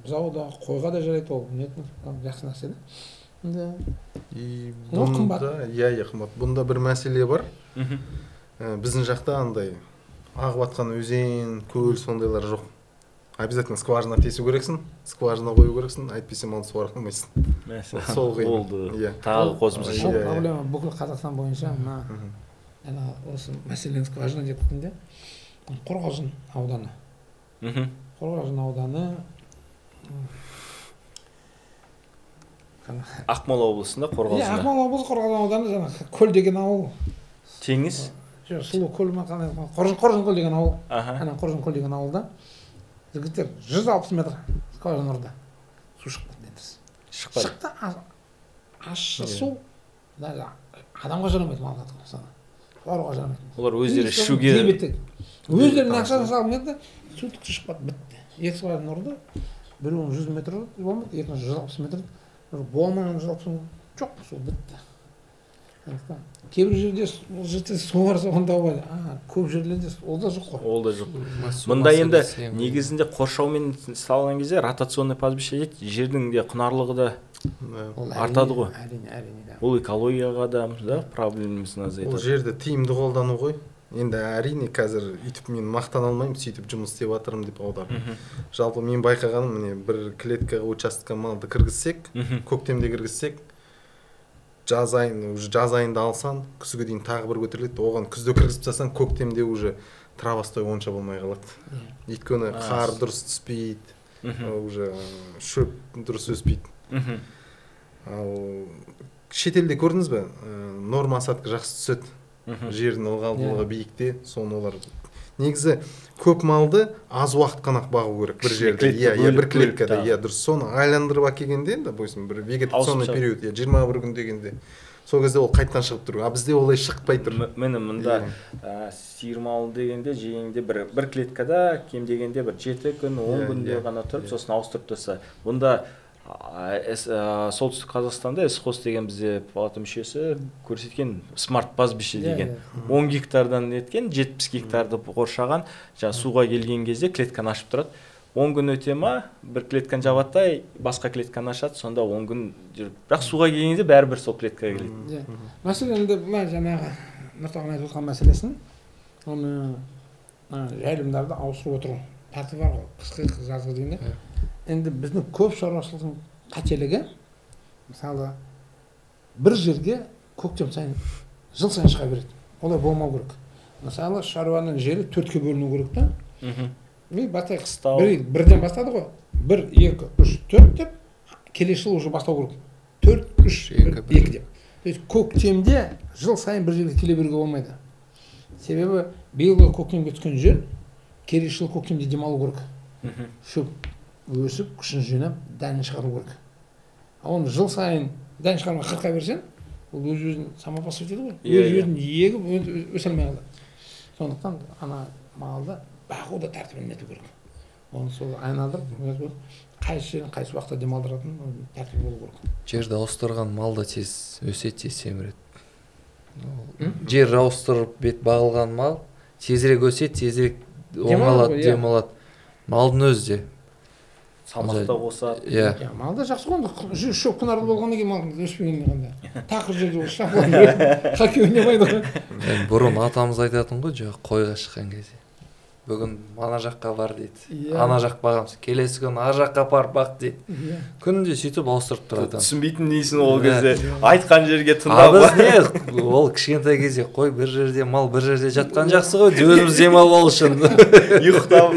Бұзауда, қойға да жарайды ол, жақсы нәрсе да. Бұнда бір мәселе бар. Біздің жақта андай ағып атқан өзен, көл сондайлар жоқ. Обязательно скважина тесу керексің, скважина қою керексің, әйтпесе оны суара алмайсың. Сол қиын. Тағы қосымша. Ол проблема бүкіл Қазақстан бойынша. Осы мәселені скважина деп кеткенде Қорғалжын ауданы. Қорғалжын ауданы Ақмола облысында Қорғалжында. Ақмола облысы Қорғалжын ауданы жаңағы көл деген ауыл. Теңіз? Жоқ, сұлу көл ма қандай? Қоржын көл деген ауыл. Қоржын көл деген ауылда жігіттер 160 метр скважина ұрды. Су шықпады дедіңіз. Шықты, ащы су адамға жарамайды, малға тұрғысана. Суаруға жарамайды. Олар өздері ішуге өздерінің ақшасын салып еді, су шықпады, бітті. Екі скважина ұрды, біреуін 100 метр болмайды, екінші 160 метр. Болмаған 160 метр, жоқ, су бітті. Кейбір жерде су бар соғында болады. Көп жерлерде ол да жоқ қой. Ол да жоқ. Мұнда енді негізінде қоршаумен салған кезде ротационный пастбище дейді, жердің де құнарлығы да артады ғой. Әрине. Ол экологияға да проблемасын азайтады. Ол жерді тиімді қолдану ғой. Енді әрине қазір үйтіп мен мақтана алмаймын, сөйтіп жұмыс істеп жатырмын деп аударым. Жалпы мен байқағаным, міне бір клеткаға участокқа малды кіргізсек, көктемде кіргізсек, жаз айында алсан, күзге дейін тағы бір көтеріледі. Оған күзде кіргізіп тастасаң, көктемде уже травастой онша болмай қалады. Өйткені қар дұрыс түспейді, уже шөп дұрыс өспейді. Ал шетелде көрдіңіз бе? Норма осадка жақсы түседі. Жердің ылғалдылығы биікте, соны олар негізі көп малды аз уақыт қана бағу керек бір жерде. Бір клеткада, дұрыс. Соны айландырып әкелгенде, допустим, бір вегетационный период, 21 күн дегенде, сол кезде ол қайттан шығып тұр. А бізде олай шықпай тұр. Міне мұнда сиыр малы дегенде жегенде бір клеткада кем дегенде бір 7 күн, 10 күнде ғана тұрып, сосын ауыстырып тастаса. Бұнда солтүстік Қазақстанда Эсхоз деген бізде палата мүшесі көрсеткен смарт пастбище деген 10 гектардан неткен 70 гектарды қоршаған, суға келген кезде клетканы ашып тұрады. 10 күн өте ма, бір клетканы жабады, басқа клетканы ашады, сонда 10 күн жүріп. Бірақ суға келгенде бәрібір сол клеткаға келеді. Мәселен, жаңағы Нұртағын айтып отқан мәселесін, оны жайылымдарды ауыстырып отыру тәртібі бар ғой, қысқы жазғы дегенде. Енді біздің көп шаруашылықтың қателігі, мысалы, бір жерге көктем сайын, жыл сайын шыға береді. Олай болмау керек. Мысалы, шаруаның жері 4-ке бөліну керек та. Бірден бастады ғой. 1, 2, 3, 4 деп, келесі жыл уже бастау керек. 4, 3, 2 деп. Көктемде жыл сайын бір жерге келе беруге болмайды. Себебі биылғы көктемге түскен жер, келесі жыл көктемде демалу керек. Шөп өсіп, күшін жинап, дәнін шығару керек. Оны жыл сайын дән шығарма қырқа берсен, ол өз-өзін самопас өтеді ғой. Өз-өзін егіп, өсе алмай қалады. Сондықтан ана малды бағу да тәртібін нету керек. Оны сол айналдырып, қайсы жерін қайсы уақытта демалдыратын тәртібі болу керек. Жерді ауыстырған малда тез өседі, тез семіреді. Жер ауыстырып бет бағылған мал тезірек өседі, тезірек оңалады, демалады. Малдың өзі де салмақта қосады. Малда жақсы ғой, шөп құнарлы болғаннан кейін малдың өспегенде қандай. Тақыр жерде шапылады, хоккей ойнамайды ғой. Бұрын атамыз айтатын ғой, қойға шыққан кезде. Бүгін ана жаққа бар дейді. Ана жақ бағамыз. Келесі күн ар жаққа бар бақ дейді. Күнде сөйтіп ауыстырып тұрады. Түсінбейтін дейсің ол кезде. Айтқан жерге тыңдап. Біз не? Ол кішкентай кезде қой бір жерде мал бір жерде жатқан жақсы ғой. Өзіміз демалып алу үшін. Ұйықтап.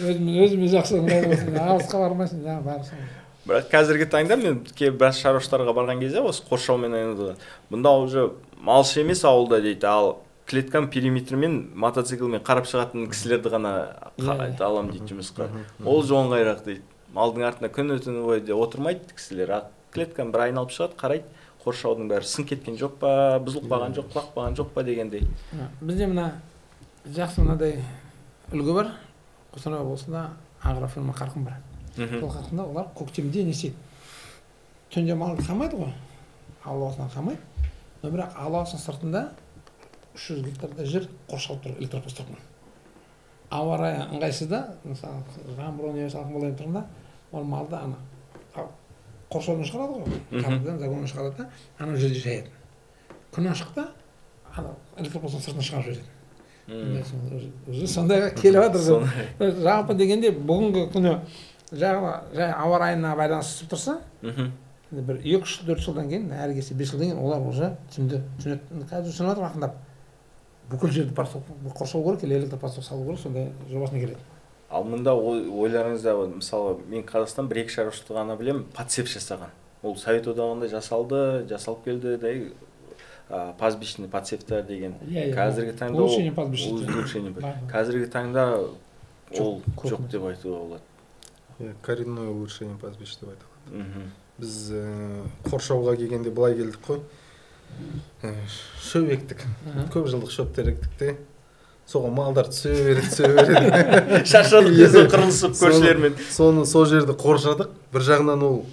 Өзіміз жақсы ыңғайлы. Алысқа бармайсың, барсың. Бірақ қазіргі таңда мен кейбір шаруашылықтарға барған кезде осы қоршаумен айналысады. Бұнда уже малшы емес ауылда дейді. Ал клетканың периметрімен мотоциклмен қарап шығатын кісілерді ғана аламын дейді жұмысқа. Ол жоңғайрақ дейді. малдың артында күні түні бойы отырмайды кісілер. Клетканы бір айналып шығады, қарайды, қоршаудың бәрі сын кеткен жоқ па, бұзылып қалған жоқ, құлап қалған жоқ па дегендей. Бізде мына жақсы мынадай үлгі бар. Қостанай облысында агрофирма Қарқын бар. Сол Қарқында олар көктемде не істейді? Түнде малды қамайды ғой, ауласынан қамайды. Но бірақ ауласының сыртында 300 гектарда жер қоршалып тұр электропостармен. Ауа райы ыңғайсызда, мысалы, жаңбыр не салқын болайын тұрғанда, ол малды қоршаудан шығарады ғой, қабырдан загоннан шығарады да, анау жерде жаяды. Күн ашықта электропостың сыртына шығарып жібереді. Сондайға келіп жатыр. Жалпы дегенде бүгінгі күні жай ауа райына байланысты тұрса, бір 2-4 жылдан кейін, әрі келсе 5 жылдан кейін олар уже түсінеді. Қазір түсініп жатыр ақындап. Бүкіл жерді қоршау керек, электропостар салу керек, сондай жобасына келеді. Ал мұнда ойларыңызда, мысалы, мен Қазақстан 1-2 шаруашылықты ғана білем, подсев жасаған. Ол Совет одағында жасалып келді, пастбищный подсевтер деген. Қазіргі таңда ол жоқ деп айтуға болады. Коренное улучшение пастбища деп айтылады. Біз қоршауға келгенде былай келдік қой. Шөп ектік. Көп жылдық шөптер ектік те. Соған малдар түсе береді. Шаршадық кезде қырылысып көршілермен. Сол жерді қоршадық. Bir жағынан ол,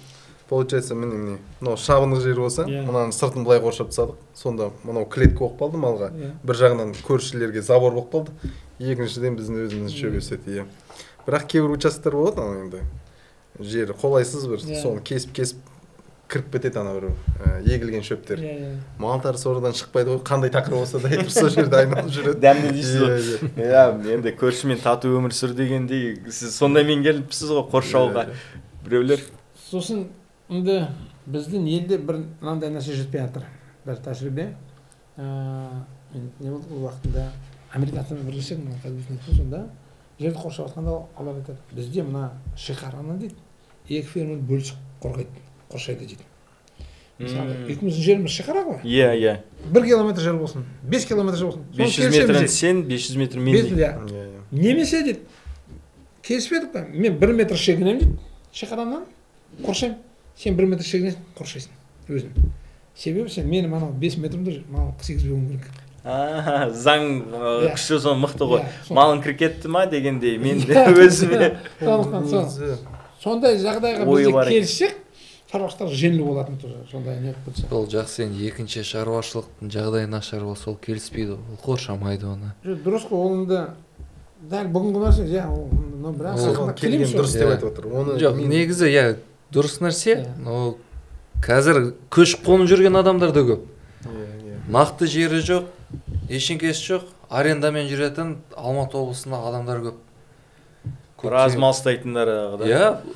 получается, міне, шабындық жер болса, мұнан сыртын былай қоршап тастадық. Сонда мынау клетка болып қалды малға. Bir жағынан көршілерге забор болып қалды. Екіншіден біздің өзіміз шөп өседі. Бірақ кейбір участоктар болады, енді жері қолайсыз бір, соны кесіп кіріп кетеді ана бір егілген шөптер. Малдар содан шықпайды ғой, қандай тақыр болса да айтып сол жерде айналып жүреді. Дәмді дейсіз ғой. Енді көршімен тату өмір сүр дегендей, сіз сондаймен келіпсіз ғой қоршауға біреулер. Сосын енді біздің елде бір мынандай нәрсе жетпей жатыр. Бір тәжірибе. Не болды бұл уақытында америкадан бірлесек, сонда жерді қоршап жатқанда олар айтады, бізде мына шекараны дейді, екі фермер бөлісіп қоршайды дейді. Мысалы, екіміздің жеріміз шекара ғой. Иә. 1 километр жер болсын, 5 километр жер болсын. 500 метрін сен, 500 метр мен дейді. Немесе дейді, келіспедік па, мен 1 метр шегінем дейді, шекарамнан қоршаймын. Сен 1 метр шегінесің, қоршайсың өзің. Себебі сен менің анау 5 метрімді маған сегізбеуім керек. Заң күші соны мықты ғой. Малын кіркетті ма дегендей, мен де өзіме. Сондай жағдайға бізде келіссек, шаруашылықтар жеңіл болатын сондай не болса. Ол жақсы, енді екінші шаруашылықтың жағдайы нашар болса, ол келіспейді, ол қоршамайды оны. Дұрыс қой, ол енді дәл бүгінгі нәрсе, бірақ келген дұрыс деп айтып отыр. Жоқ, негізі, дұрыс нәрсе, но қазір көшіп қонып жүрген адамдар да көп. Нақты жері жоқ, ешеңкесі жоқ, арендамен жүретін Алматы облысында адамдар көп. Біраз мал ұстайтындар.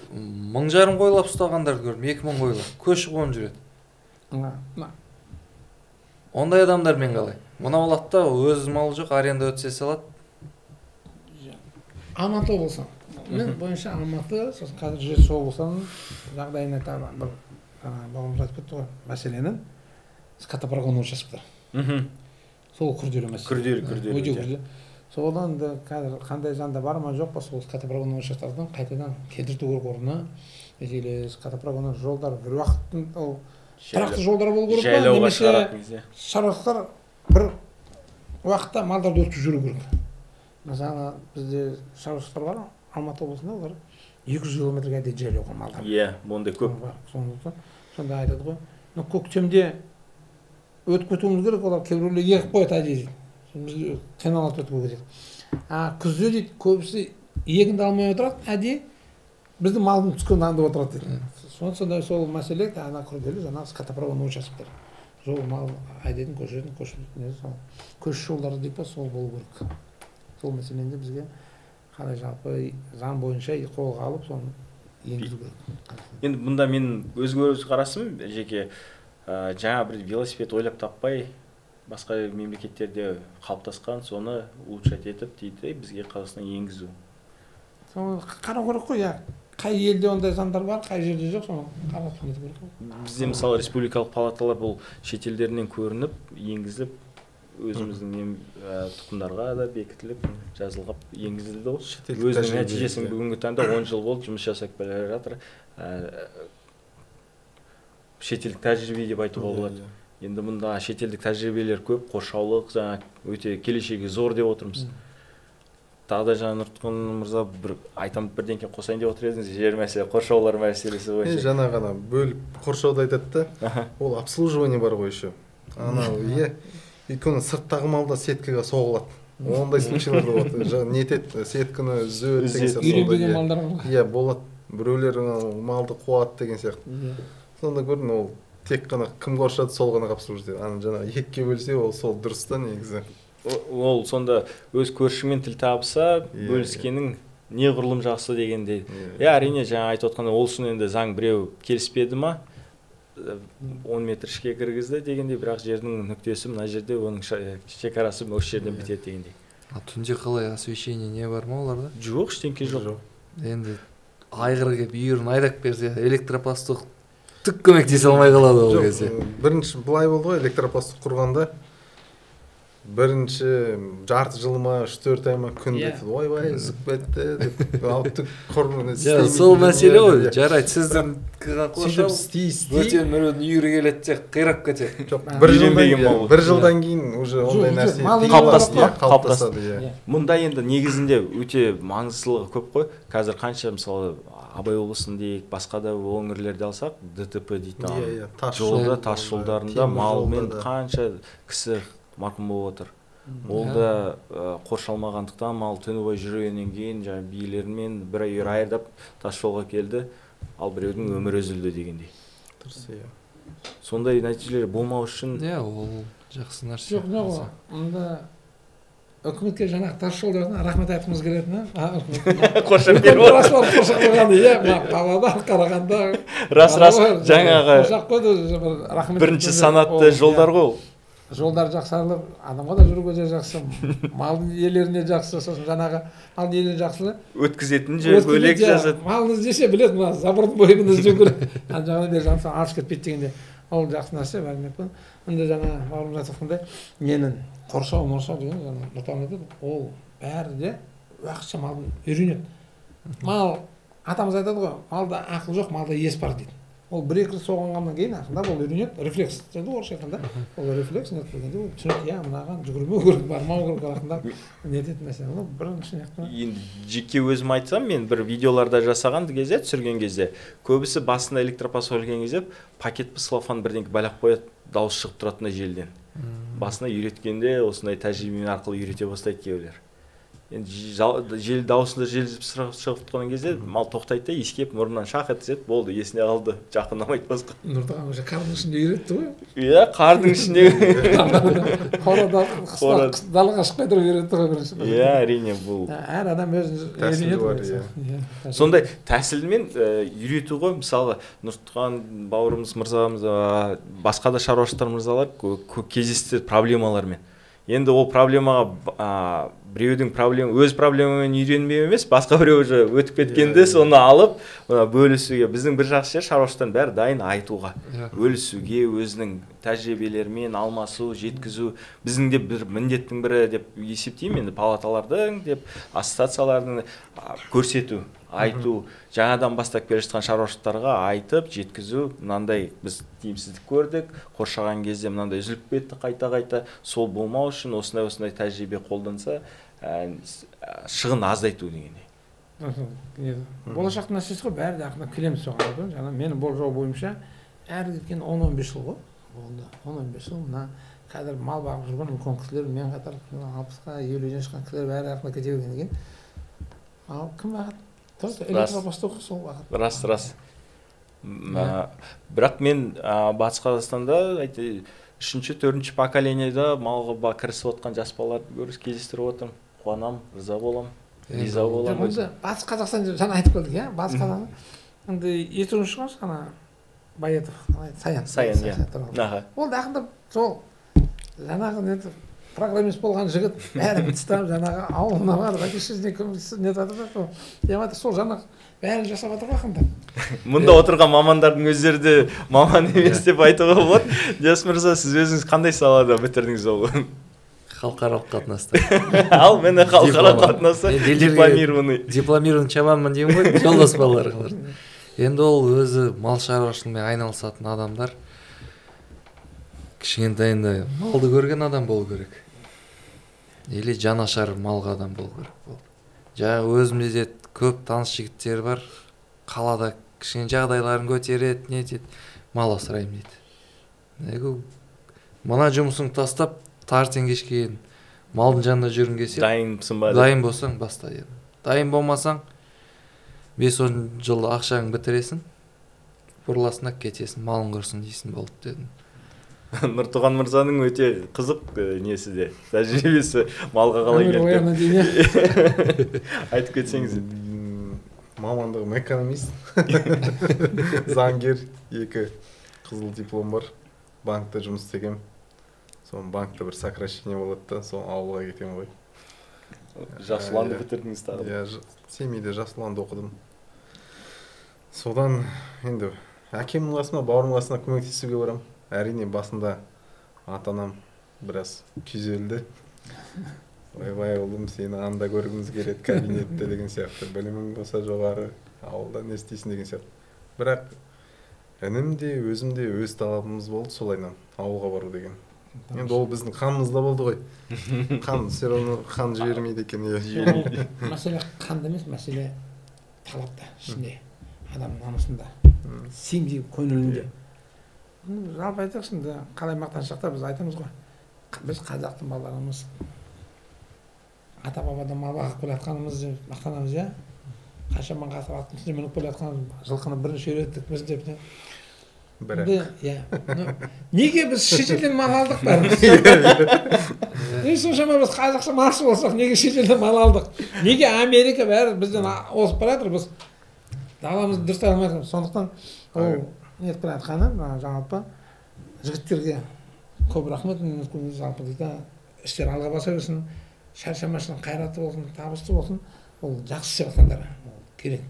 1000 қойлап ұстағандарды көрдім, 2000 қойлап. Көшіп қонып жүреді. Ондай адамдармен қалай? Мына олатта өз малы жоқ, аренда өтсе салады. Алматы облысы. Мен бойынша Алматы, сосын қазір жер сол болсаның жағдайын айтады. Бағымыз айтып кетті ғой, мәселенің скотопрогон участоктар. Сол күрделі мәселе. Күрделі. Содан да қазір қандай заңда бар ма жоқ па, сол скотопрогон участоктардан қайтадан келтірту керек орнына. Или скотопрогон жолдар бір уақыттың тұрақты жолдар болу керек па, немесе шаруашылықтар бір уақытта малдарды өткізіп жүру керек. Мысалы, бізде шаруашылықтар бар, Алматы облысында олар 200 километрге дейін жайлау қой малдар. Бұндай көп. Сонда айтады ғой. Көктемде өтіп кетуіміз керек, олар кейбіреулер егіп қояды дейді. Біз қиналып өтіп кетеді. Күзде дейді, көбісі егінді алмай отырады, әдейі біздің малдың түскен аңдып отырады дейді. Сондай сол мәселе күрделі жаңағы скотопрогон участоктар. Жол мал айдайтын көшетін көш жолдары дейді па, сол болу керек. Сол мәселенде бізге қалай жалпы заң бойынша қолға алып соны енгізу керек. Енді бұнда мен өз қарасым жеке жаңа бір велосипед ойлап таппай басқа мемлекеттерде қалыптасқан, соны улучшать етіп дейді, бізге Қазақстан енгізу. Соны қарау керек қой, қай елде ондай заңдар бар, қай жерде жоқ, соны қарап керек қой. Бізде мысалы республикалық палаталар бұл шетелдерінен көрініп, енгізіліп өзіміздің тұқымдарға да бекітіліп жазылып енгізілді ғой. Өзінің нәтижесін бүгінгі таңда 10 жыл болды жұмыс жасап келе жатыр. Шетелдік тәжірибе деп айтуға болады. Енді мұнда шетелдік тәжірибелер көп, қоршаулық жаңа өте келешегі зор деп отырмыз. Тағы да жаңа Нұртұғын мырза бір айтам бірдеңке қосайын деп отыр едіңіз, жер мәселе, қоршаулар мәселесі бойынша. Жаңа ғана бөліп қоршауды айтады да, ол обслуживание бар ғой еще. Анау өйткені сырттағы малда сеткаға соғылады. Ондай случайлар да болады. Не етеді, сетканы үзеді деген сияқты. Үйренбеген малдар бар. Иә, болады. Біреулер малды қуады деген сияқты. Сонда көрдің, ол тек қана кім қоршады, сол ғана обслуживать. Аны жаңа екіге бөлсе, ол сол дұрыс та негізі. Ол сонда өз көршімен тіл табыса, бөліскенің неғұрлым жақсы дегендей. Әрине жаңа айтып отқанда ол үшін енді заң біреу келіспеді ма, 10 метр ішке кіргізді дегендей, бірақ жердің нүктесі мына жерде, оның шекарасы осы жерден бітеді дегендей. Түнде қалай освещение не бар ма оларда? Жоқ, ештеңке жоқ. Енді айғыр келіп үйірін айдап берсе, электропостық түк көмектесе алмай қалады ол кезде. Бірінші былай болды ғой, электропостық құрғанда бірінші жарты жыл ма, 3-4 ай ма күн бетті, ойбай, үзіп бетті деп, алып түк құрмын. Сол мәселе ғой, жарайды, сіздің сөйтіп істей өтен біреудің үйірі келеді де қирап кетеді. Бір жылдан кейін уже ондай нәрсе қалыптасады. Мұнда енді негізінде өте маңыздылығы көп қой. Қазір қанша мысалы Абай облысын дейік, басқа да өңірлерді алсақ, ДТП дейді. Жолда, тас жолдарында малмен қанша кісі марқұм болып отыр. Ол да қоршалмағандықтан мал түні бойы жүргеннен кейін жаңа биелермен бір үйір айырдап тас жолға келді, ал біреудің өмірі үзілді дегендей. Сондай нәтижелер болмау үшін ол жақсы нәрсе. Жоқ, онда үкіметке жаңағы тас жолдарына рахмет айтқымыз келетін. Қоршап беріп отыр. Қоршап қойғанда, Павлодар, Қарағанды. Рас, жаңағы бірінші санатты жолдар ғой. Жолдар жақсарылып, адамға да жүруге де жақсы, малдың иелеріне жақсы, сосын жаңағы малдың иелеріне жақсы. Өткізетін жер бөлек жазады. Малын іздесе біледі, мына забордың бойымен іздеу керек. Жаңағы бері жаңса алыс кетпейді дегенде, ол жақсы нәрсе бәріне. Онда жаңа бауырым жатқандай, ненің қоршау деген Нұртан айтады, ол бәрі де уақытша малдың үйренеді. Мал, атамыз айтады ғой, малда ақыл жоқ, малда ес бар дейді. Ол бір-екі рет соғынғаннан кейін ақырындап ол үйренеді, рефлекс дейді орысша айтқанда. Ол рефлекс не етпегенде ол түсінеді, мынаған жүгірмеу керек, бармау керек, ақырындап не етеді мәселе. Ол бірінші неқтен. Енді жеке өзім айтсам, мен бір видеоларда жасаған кезде, түсірген кезде, көбісі басында электропостық өлген кезде пакет целлофан бірдеңке байлап қояды, дауыс шығып тұратындай желден. Басына үйреткенде осындай тәжірибе арқылы үйрете бастайды кейбіреулер. Енді жел даусында желзіп шығып тұрған кезде мал тоқтайды да, иіскеп мұрнынан шақ етседі, болды, есіне қалды, жақындамайды басқа. Нұртаға уже қардың ішінде үйретті ғой. Иә, қардың ішінде. Далаға шықпай тұрып үйретті ғой бірінші. Иә, әрине бұл. Әр адам өзін үйренеді. Сондай тәсілмен үйрету ғой, мысалы Нұртқан бауырымыз мырзамыз, басқа да шаруашылықтар мырзалар кездесті проблемалармен. Енді ол проблемаға біреудің өз проблемамен үйренбеу емес, басқа біреу уже өтіп кеткенде соны алып бөлісуге. Біздің бір жақсы жер шаруашылықтан бәрі дайын айтуға, бөлісуге, өзінің тәжірибелермен алмасу, жеткізу. Біздің де бір міндеттің бірі деп есептеймін, енді палаталардың деп ассоциациялардың көрсету, айту, жаңадан бастап келе жатқан шаруашылықтарға айтып, жеткізу, мынандай біз тиімсіздік көрдік, қоршаған кезде мынандай үзіліп кетті қайта-қайта, сол болмау үшін осындай тәжірибе қолданса, шығын аздайту дегендей. Болашақтың нәрсесі ғой, бәрі де ақырындап келеміз соған. Жаңа менің болжау бойынша әрі кеткен 10-15 жыл ғой. 10-15 жыл мына қазір мал бағып жүрген үлкен кісілер, мен қатар 60-қа 50-ден шыққан кісілер бәрі ақырындап кете бергеннен кейін. Ал кім бағады? Электропостық сол бағады. Рас. Бірақ мен Батыс Қазақстанда 3-4 поколениеда малға кірісіп отқан жас балаларды кездестіріп отырмын. Қуанам, риза болам. Батыс Қазақстан жаңа айтып келдік, иә? Батыс Қазақстан. Енді естуің шығарсыз, ана Байетов, Саян. Ол да ақырындап сол жаңағы программист болған жігіт бәрін тастап жаңағы ауылына барып әке-шешесіне көмектесіп не етіп сол жаңағы бәрін жасап жатыр ғой ақырындап. Мұнда отырған мамандардың өздері де маман емес деп айтуға болады. Диас мырза, сіз өзіңіз қандай салада бітірдіңіз ол? халықаралық қатынастар. Ал мені халықаралық қатынастар дипломированный чабанмын деймін ғой, жолдас балалар. Енді ол өзі мал шаруашылығымен айналысатын адамдар кішкентайында малды көрген адам болу керек. Или жанашар малға адам болу керек болды. Жаңағы өзімде де көп таныс жігіттер бар, қалада кішкене жағдайларын көтереді, не дейді, мал асыраймын дейді. Мына жұмысың тастап, таңертең кешке дейін малдың жанында жүргің келсе, дайынсың ба? Дайын болсаң баста еді. Дайын болмасаң 5-10 жыл ақшаң бітіресің, бұрыласына кетесің, малың құрсын дейсің болды дедім. Нұртуған мырзаның өте қызық несі де, тәжірибесі малға қалай келді. Айтып кетсеңіз. Мамандығым экономист, заңгер, 2 қызыл диплом бар, банкта жұмыс істегем. Соның банкта бір сокращение болады да, соның ауылға кетем ғой. Жас ұланды бітірдіңіз тағы? Семейде жас ұланды оқыдым. Содан енді әкемнің қасына, бауырымның қасына көмектесуге барам. Әрине басында ата-анам біраз күйзелді. Ойбай ұлым, сені анда көргіміз келеді кабинетте деген сияқты. Білімің болса жоғары, ауылда не істейсің деген сияқты. Бірақ інім де, өзім де өз талабымыз болды солайынан ауылға бару деген. Енді ол біздің қанымызда болды ғой. Қан все равно қан жібермейді екен. Мәселе қанда емес, мәселе талапта, ішінде, адамның намысында, сенімдегі көңілінде. Жалпы айтайықшы, қалай мақтаншақта біз айтамыз ғой. Біз қазақтың балаларымыз ата-бабадан мал бағып келатқанымыз деп мақтанамыз, иә. Қаншама ғасыр аттың үстіне мініп келатқанымыз, жылқыны бірінші үйреттік біз деп. Неге біз шетелден мал алдық бәріміз? Соншама біз қазақша малшы болсақ, неге шетелден мал алдық? Неге Америка бәрі бізден озып баратыр, біз даламызды дұрыстай алмайсыз. Сондықтан ол нетіп айтқаны, жалпы жігіттерге көп рахмет, жалпы дейді, іштер алға баса берсін, шаршамашының қайраты болсын, табысты болсын, ол жақсы істеп жатқандар керек.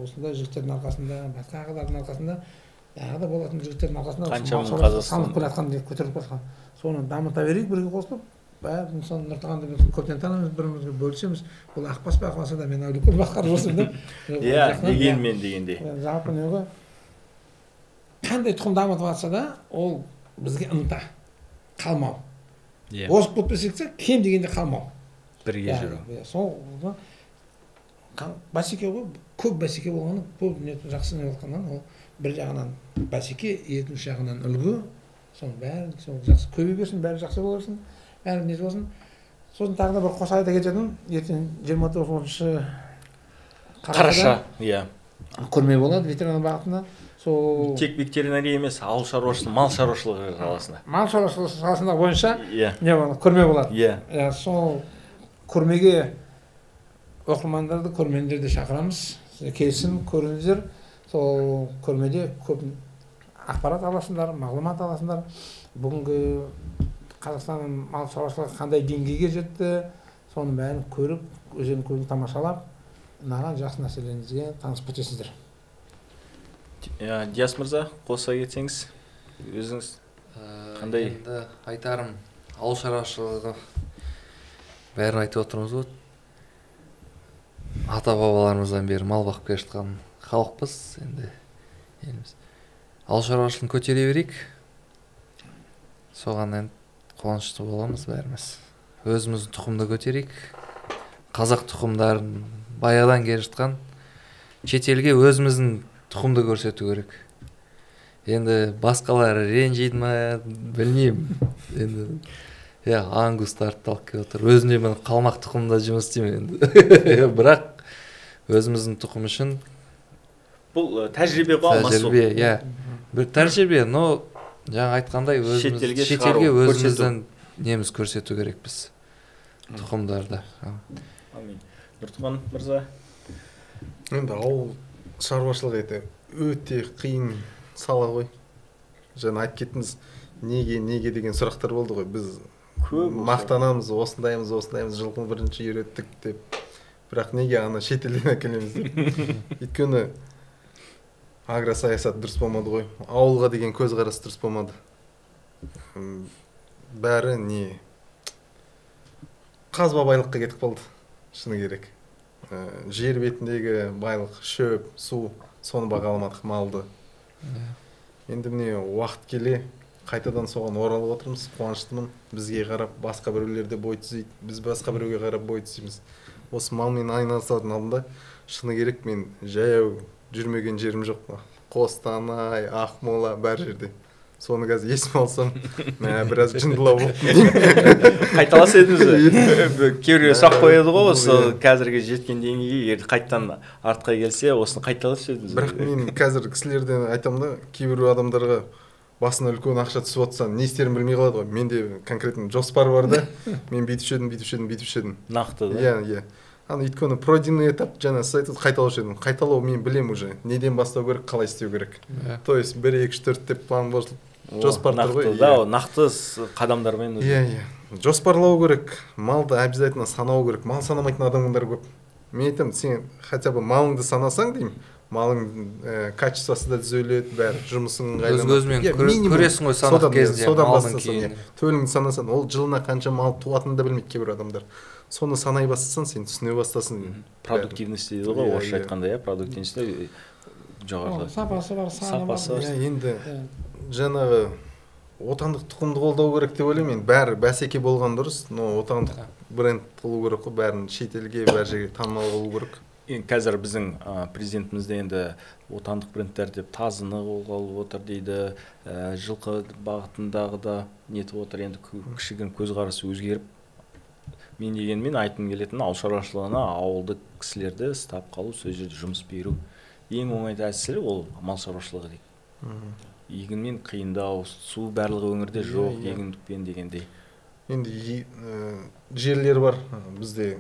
Осындай жігіттердің арқасында, басқа ағалардың арқасында, да болатын жігіттердің арқасында салып келатқан, көтеріліп келатқан. Соны дамыта берейік, бірге қосылып, бәрі мысалы Нұртағанды біз көптен танымыз, бірімізге бөлісеміз. Бұл ақбас па ақбаса да мен Әуликөл басқарып жүрсем деп. Дегенмен дегенде. Жалпы не ғой? Қандай тұқым дамытып жатса да, ол бізге ынта, қалмау. Озып болып бесексе, кем дегенде қалмау. Бірге жүру. Сол бәсеке ғой, көп бәсеке болғаны, көп жақсы не болғаннан, ол бір жағынан бәсеке, екінші жағынан үлгі, соның бәрі жақсы көбей берсін, бәрі жақсы болсын, бәрі не болсын. Сосын тағы да бір қоса айта кететін, ертең 29 қараша, көрме болады ветеринар бағытында. Тек ветеринария емес, ауыл шаруашылығы, мал шаруашылығы саласында. Мал шаруашылығы саласында бойынша көрме болады. Сол көрмеге оқырмандарды, көрермендерді шақырамыз. Келсін, көріңіздер. Сол көрмеде көп ақпарат аласыңдар, мағлұмат аласыңдар. Бүгінгі Қазақстанның мал шаруашылығы қандай деңгейге жетті, соның бәрін көріп, өзен көлін тамашалап, мынаған жақсы нәрселеріңізге танысып кетесіздер. Диас мырза, қоса кетсеңіз, өзіңіз қандай? Енді айтарым, ауыл шаруашылығы бәрін айтып отырмыз ғой. Ата-бабаларымыздан бері мал бақып келе жатқан халықпыз, енді еліміз. Ауыл шаруашылығын көтере берейік. Соған енді қуанышты боламыз бәріміз. Өзіміздің тұқымды көтерейік. Қазақ тұқымдарын баядан келе жатқан шетелге өзіміздің тұқымды көрсету керек. Енді басқалары ренжиді ма, білмеймін. Енді ангустарды алып келіп отыр. Өзімде мен қалмақ тұқымында жұмыс істеймін енді. Бірақ өзіміздің тұқым үшін бұл тәжірибе ғой, тәжірибе, бір тәжірибе, но жаңа айтқандай шетелге өзіміздің неміз көрсету керек біз тұқымдарды. Нұртуған мырза. Енді ауыл шаруашылығы өте қиын сала ғой. Жаңа айтып кеттіңіз, неге деген сұрақтар болды ғой. Біз мақтанамыз, осындаймыз, жылқыны бірінші үйреттік деп. Бірақ неге ана шетелден әкелеміз деп. Өйткені агросаясат дұрыс болмады ғой. Ауылға деген көзқарас дұрыс болмады. Бәрі қазба байлыққа кетіп қалды, шыны керек. Жер бетіндегі байлық, шөп, су, соны бағаламадық, малды. Енді міне уақыт келе қайтадан соған оралып отырмыз, қуаныштымын. Бізге қарап басқа біреулер де бой түзейді, біз басқа біреуге қарап бой түзейміз. Осы малмен айналысатын алдында шыны керек мен жаяу жүрмеген жерім жоқ. Қостанай, Ақмола, бәр жерде. Соны қазір есіме алсам, біраз жындылау болып. Қайталас едіңіз. Кейбіреу сұрақ қояды ғой, осы қазіргі жеткен деңгейге қайттан артқа келсе, осыны қайталас едіңіз. Бірақ мен қазір кісілерден айтамын да, кейбір адамдарға басына үлкен ақша түсіп отырса, не істерін білмей қалады ғой. Менде конкретно жоспар бар да, мен бүйтуші едім. Нақты да? Иә. Өйткені пройденный этап, жаңа сіз айтып қайталаушы едім. Қайталау мен білем уже. Неден бастау керек, қалай істеу керек. То есть 1, 2, 4 деп план жоспарлар ғой. Нақты да, нақты қадамдармен. Иә. Жоспарлау керек. Малды обязательно санау керек. Мал санамайтын адамдар көп. Мен айтамын, сен хотя бы малыңды санасаң деймін. Малың качествосы да түзеледі, бәрі жұмысың ыңғайланады. Өз-өзімен көресің ғой санақ кезінде малдың кейін. Төліңді санасаң, ол жылына қанша мал туатынын да білмейді кейбір адамдар. Соны санай бастасаң, сен түсіне бастасың. Продуктивность дейді ғой, орысша айтқанда, продуктивность жоғары. Сапасы бар, саны бар. Енді жаңағы отандық тұқымды қолдау керек деп ойлаймын. Мен бәрі бәсеке болған дұрыс, но отандық бренд қылу керек қой, бәрін шетелге, бәр жерге танымал қылу керек. Қазір біздің президентіміз де енді отандық брендтер деп тазыны қолға алып отыр дейді, жылқы бағытындағы да нетіп отыр, енді кішігірім көзқарасы өзгеріп. Мен дегенмен айтым келетін ауыл шаруашылығына ауылды кісілерді ұстап қалу, сол жерде жұмыс беру. Ең оңай тәсілі ол мал шаруашылығы дейді. Егінмен қиындау, су барлығы өңірде жоқ, егіндікпен дегендей. Енді жерлер бар бізде.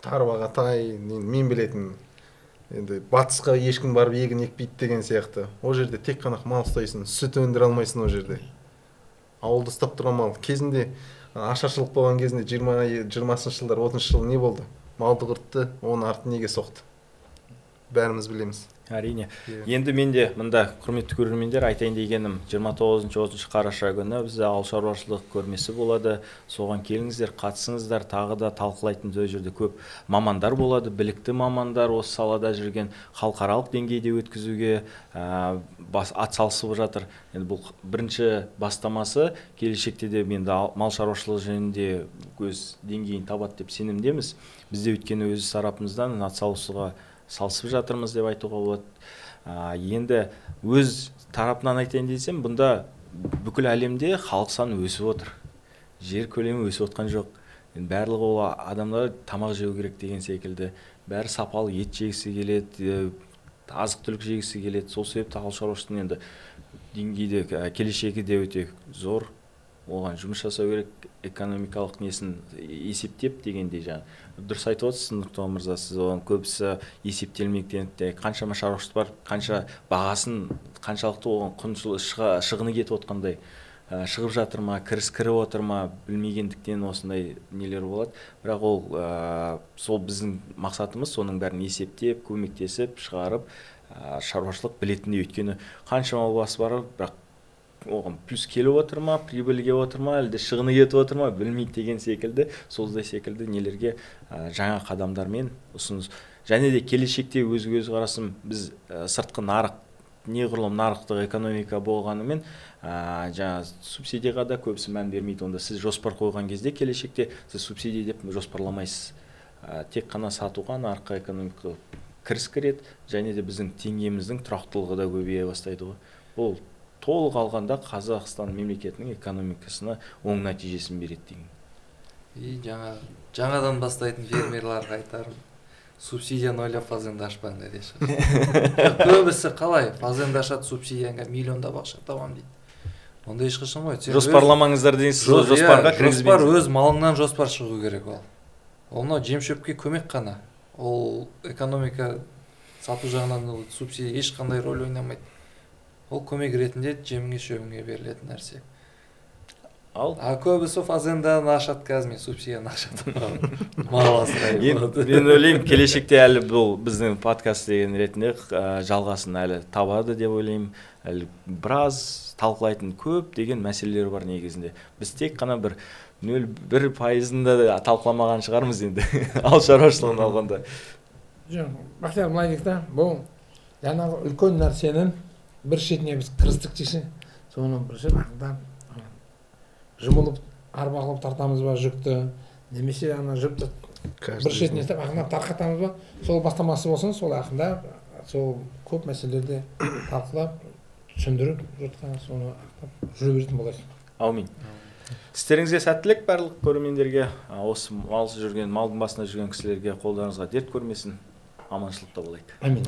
Тарбағатай, мен білетін, енді батысқа ешкім барып егін екпейді деген сияқты. О жерде тек қана мал ұстайсың, сүт өндіре алмайсың о жерде. Ауылды ұстап тұрған мал. Кезінде ашаршылық болған кезінде 20-шы жылдар, 30-шы жыл не болды? Малды құртты, оның арты неге соқты? Бәріміз білеміз. Әрине. Енді менде мында құрметті көрермендер айтайын дегенім 29-30 қараша күні бізде ауыл шаруашылық көрмесі болады. Соған келіңіздер, қатысыңыздар, тағы да талқылайтын ол жерде көп мамандар болады, білікті мамандар осы салада жүрген, халықаралық деңгейде өткізуге атсалысып жатыр. Енді бұл бірінші бастамасы, келешекте де енді мал шаруашылығы жөнінде өз деңгейін табады деп сенімдеміз. Бізде өйткені өз тарапымыздан атсалысуға салысып жатырмыз деп айтуға болады. Енді өз тарапынан айтайын десем, бұнда бүкіл әлемде халық саны өсіп отыр. Жер көлемі өсіп отқан жоқ. Барлығы ол адамдар тамақ жеу керек деген секілді. Бәрі сапалы ет жегісі келеді, азық-түлік жегісі келеді. Сол себепті ауыл шаруашылығының енді деңгейде келешегі де өте зор. Оған жұмыс жасау керек, экономикалық несін есептеп дегендей жаңа. Дұрыс айтып отырсыз, Нұртоған мырза, сіз оған көбісі есептелмектен, қаншама шаруашылық бар, қанша бағасын, қаншалықты оған шығыны кетіп отқандай шығып жатыр ма, кіріс кіріп отыр ма, білмегендіктен осындай нелер болады. Бірақ ол сол біздің мақсатымыз, соның бәрін есептеп, көмектесіп, шығарып, шаруашылық білетіндей, өйткені қаншама басы бар, бірақ оған плюс келіп отыр ма, прибыль келіп отыр ма, әлде шығыны кетіп отыр ма, білмейді деген секілді, солдай секілді нелерге жаңа қадамдармен ұсыныс. Және де келешекте өз қарасым, біз сыртқы нарық, неғұрлым нарықтық экономика болғанымен, жаңа субсидияға да көбісі мән бермейді. Онда сіз жоспар қойған кезде келешекте сіз субсидия деп жоспарламайсыз. Тек қана сатуға нарыққа экономика кіріс кіреді, және де біздің теңгеміздің тұрақтылығы да көбейе бастайды ғой. Бұл толық алғанда Қазақстан мемлекетінің экономикасына оң нәтижесін береді деген. Жаңадан бастайтын фермерларға айтарым, субсидияны ойлап фазенді ашпаңдар деші. Көбісі қалай? Фазенді ашады, субсидияңа миллиондап ақша табам дейді. Онда ешқашан ғой. Жоспарламаңыздар дейсіз, жоспарға кіргізбеңіз. Жоспар өз малыңнан жоспар шығу керек ол. Ол жем-шөпке көмек қана. Ол экономика сату жағынан субсидия ешқандай рөл ойнамайды. Ол көмек ретінде жемге шөбіңе берілетін нәрсе. ал көбісі фазендадан ашат қазір, мен субсидияны ашатам. Мал асырай. Мен ойлаймын, келешекте әлі бұл біздің подкаст деген ретінде жалғасын әлі табады деп ойлаймын. Әлі біраз талқылайтын көп деген мәселелер бар негізінде. Біз тек қана бір 0,1%-ында талқыламаған шығармыз енді. Ауыл шаруашылығын алғанда. Жоқ, Бақтияр, былай дейік та, бұл жаңағы үлкен нәрсенің бір шетіне біз кірістік десе, соны бірінші бақылап жұмылып арба қылып тартамыз ба жүкті, немесе ана жүкті бір шетіне ақырындап тарқатамыз ба, сол бастамасы болсын, сол ақырындап сол көп мәселелерді талқылап түсіндіріп жұртқа соны ақтап жүре беретін болайық. Аумин. Сіздеріңізге сәттілік, барлық көрермендерге, осы малдың басында жүрген кісілерге қолдарыңызға дерт көрмесін, аманшылықта болайық. Амин.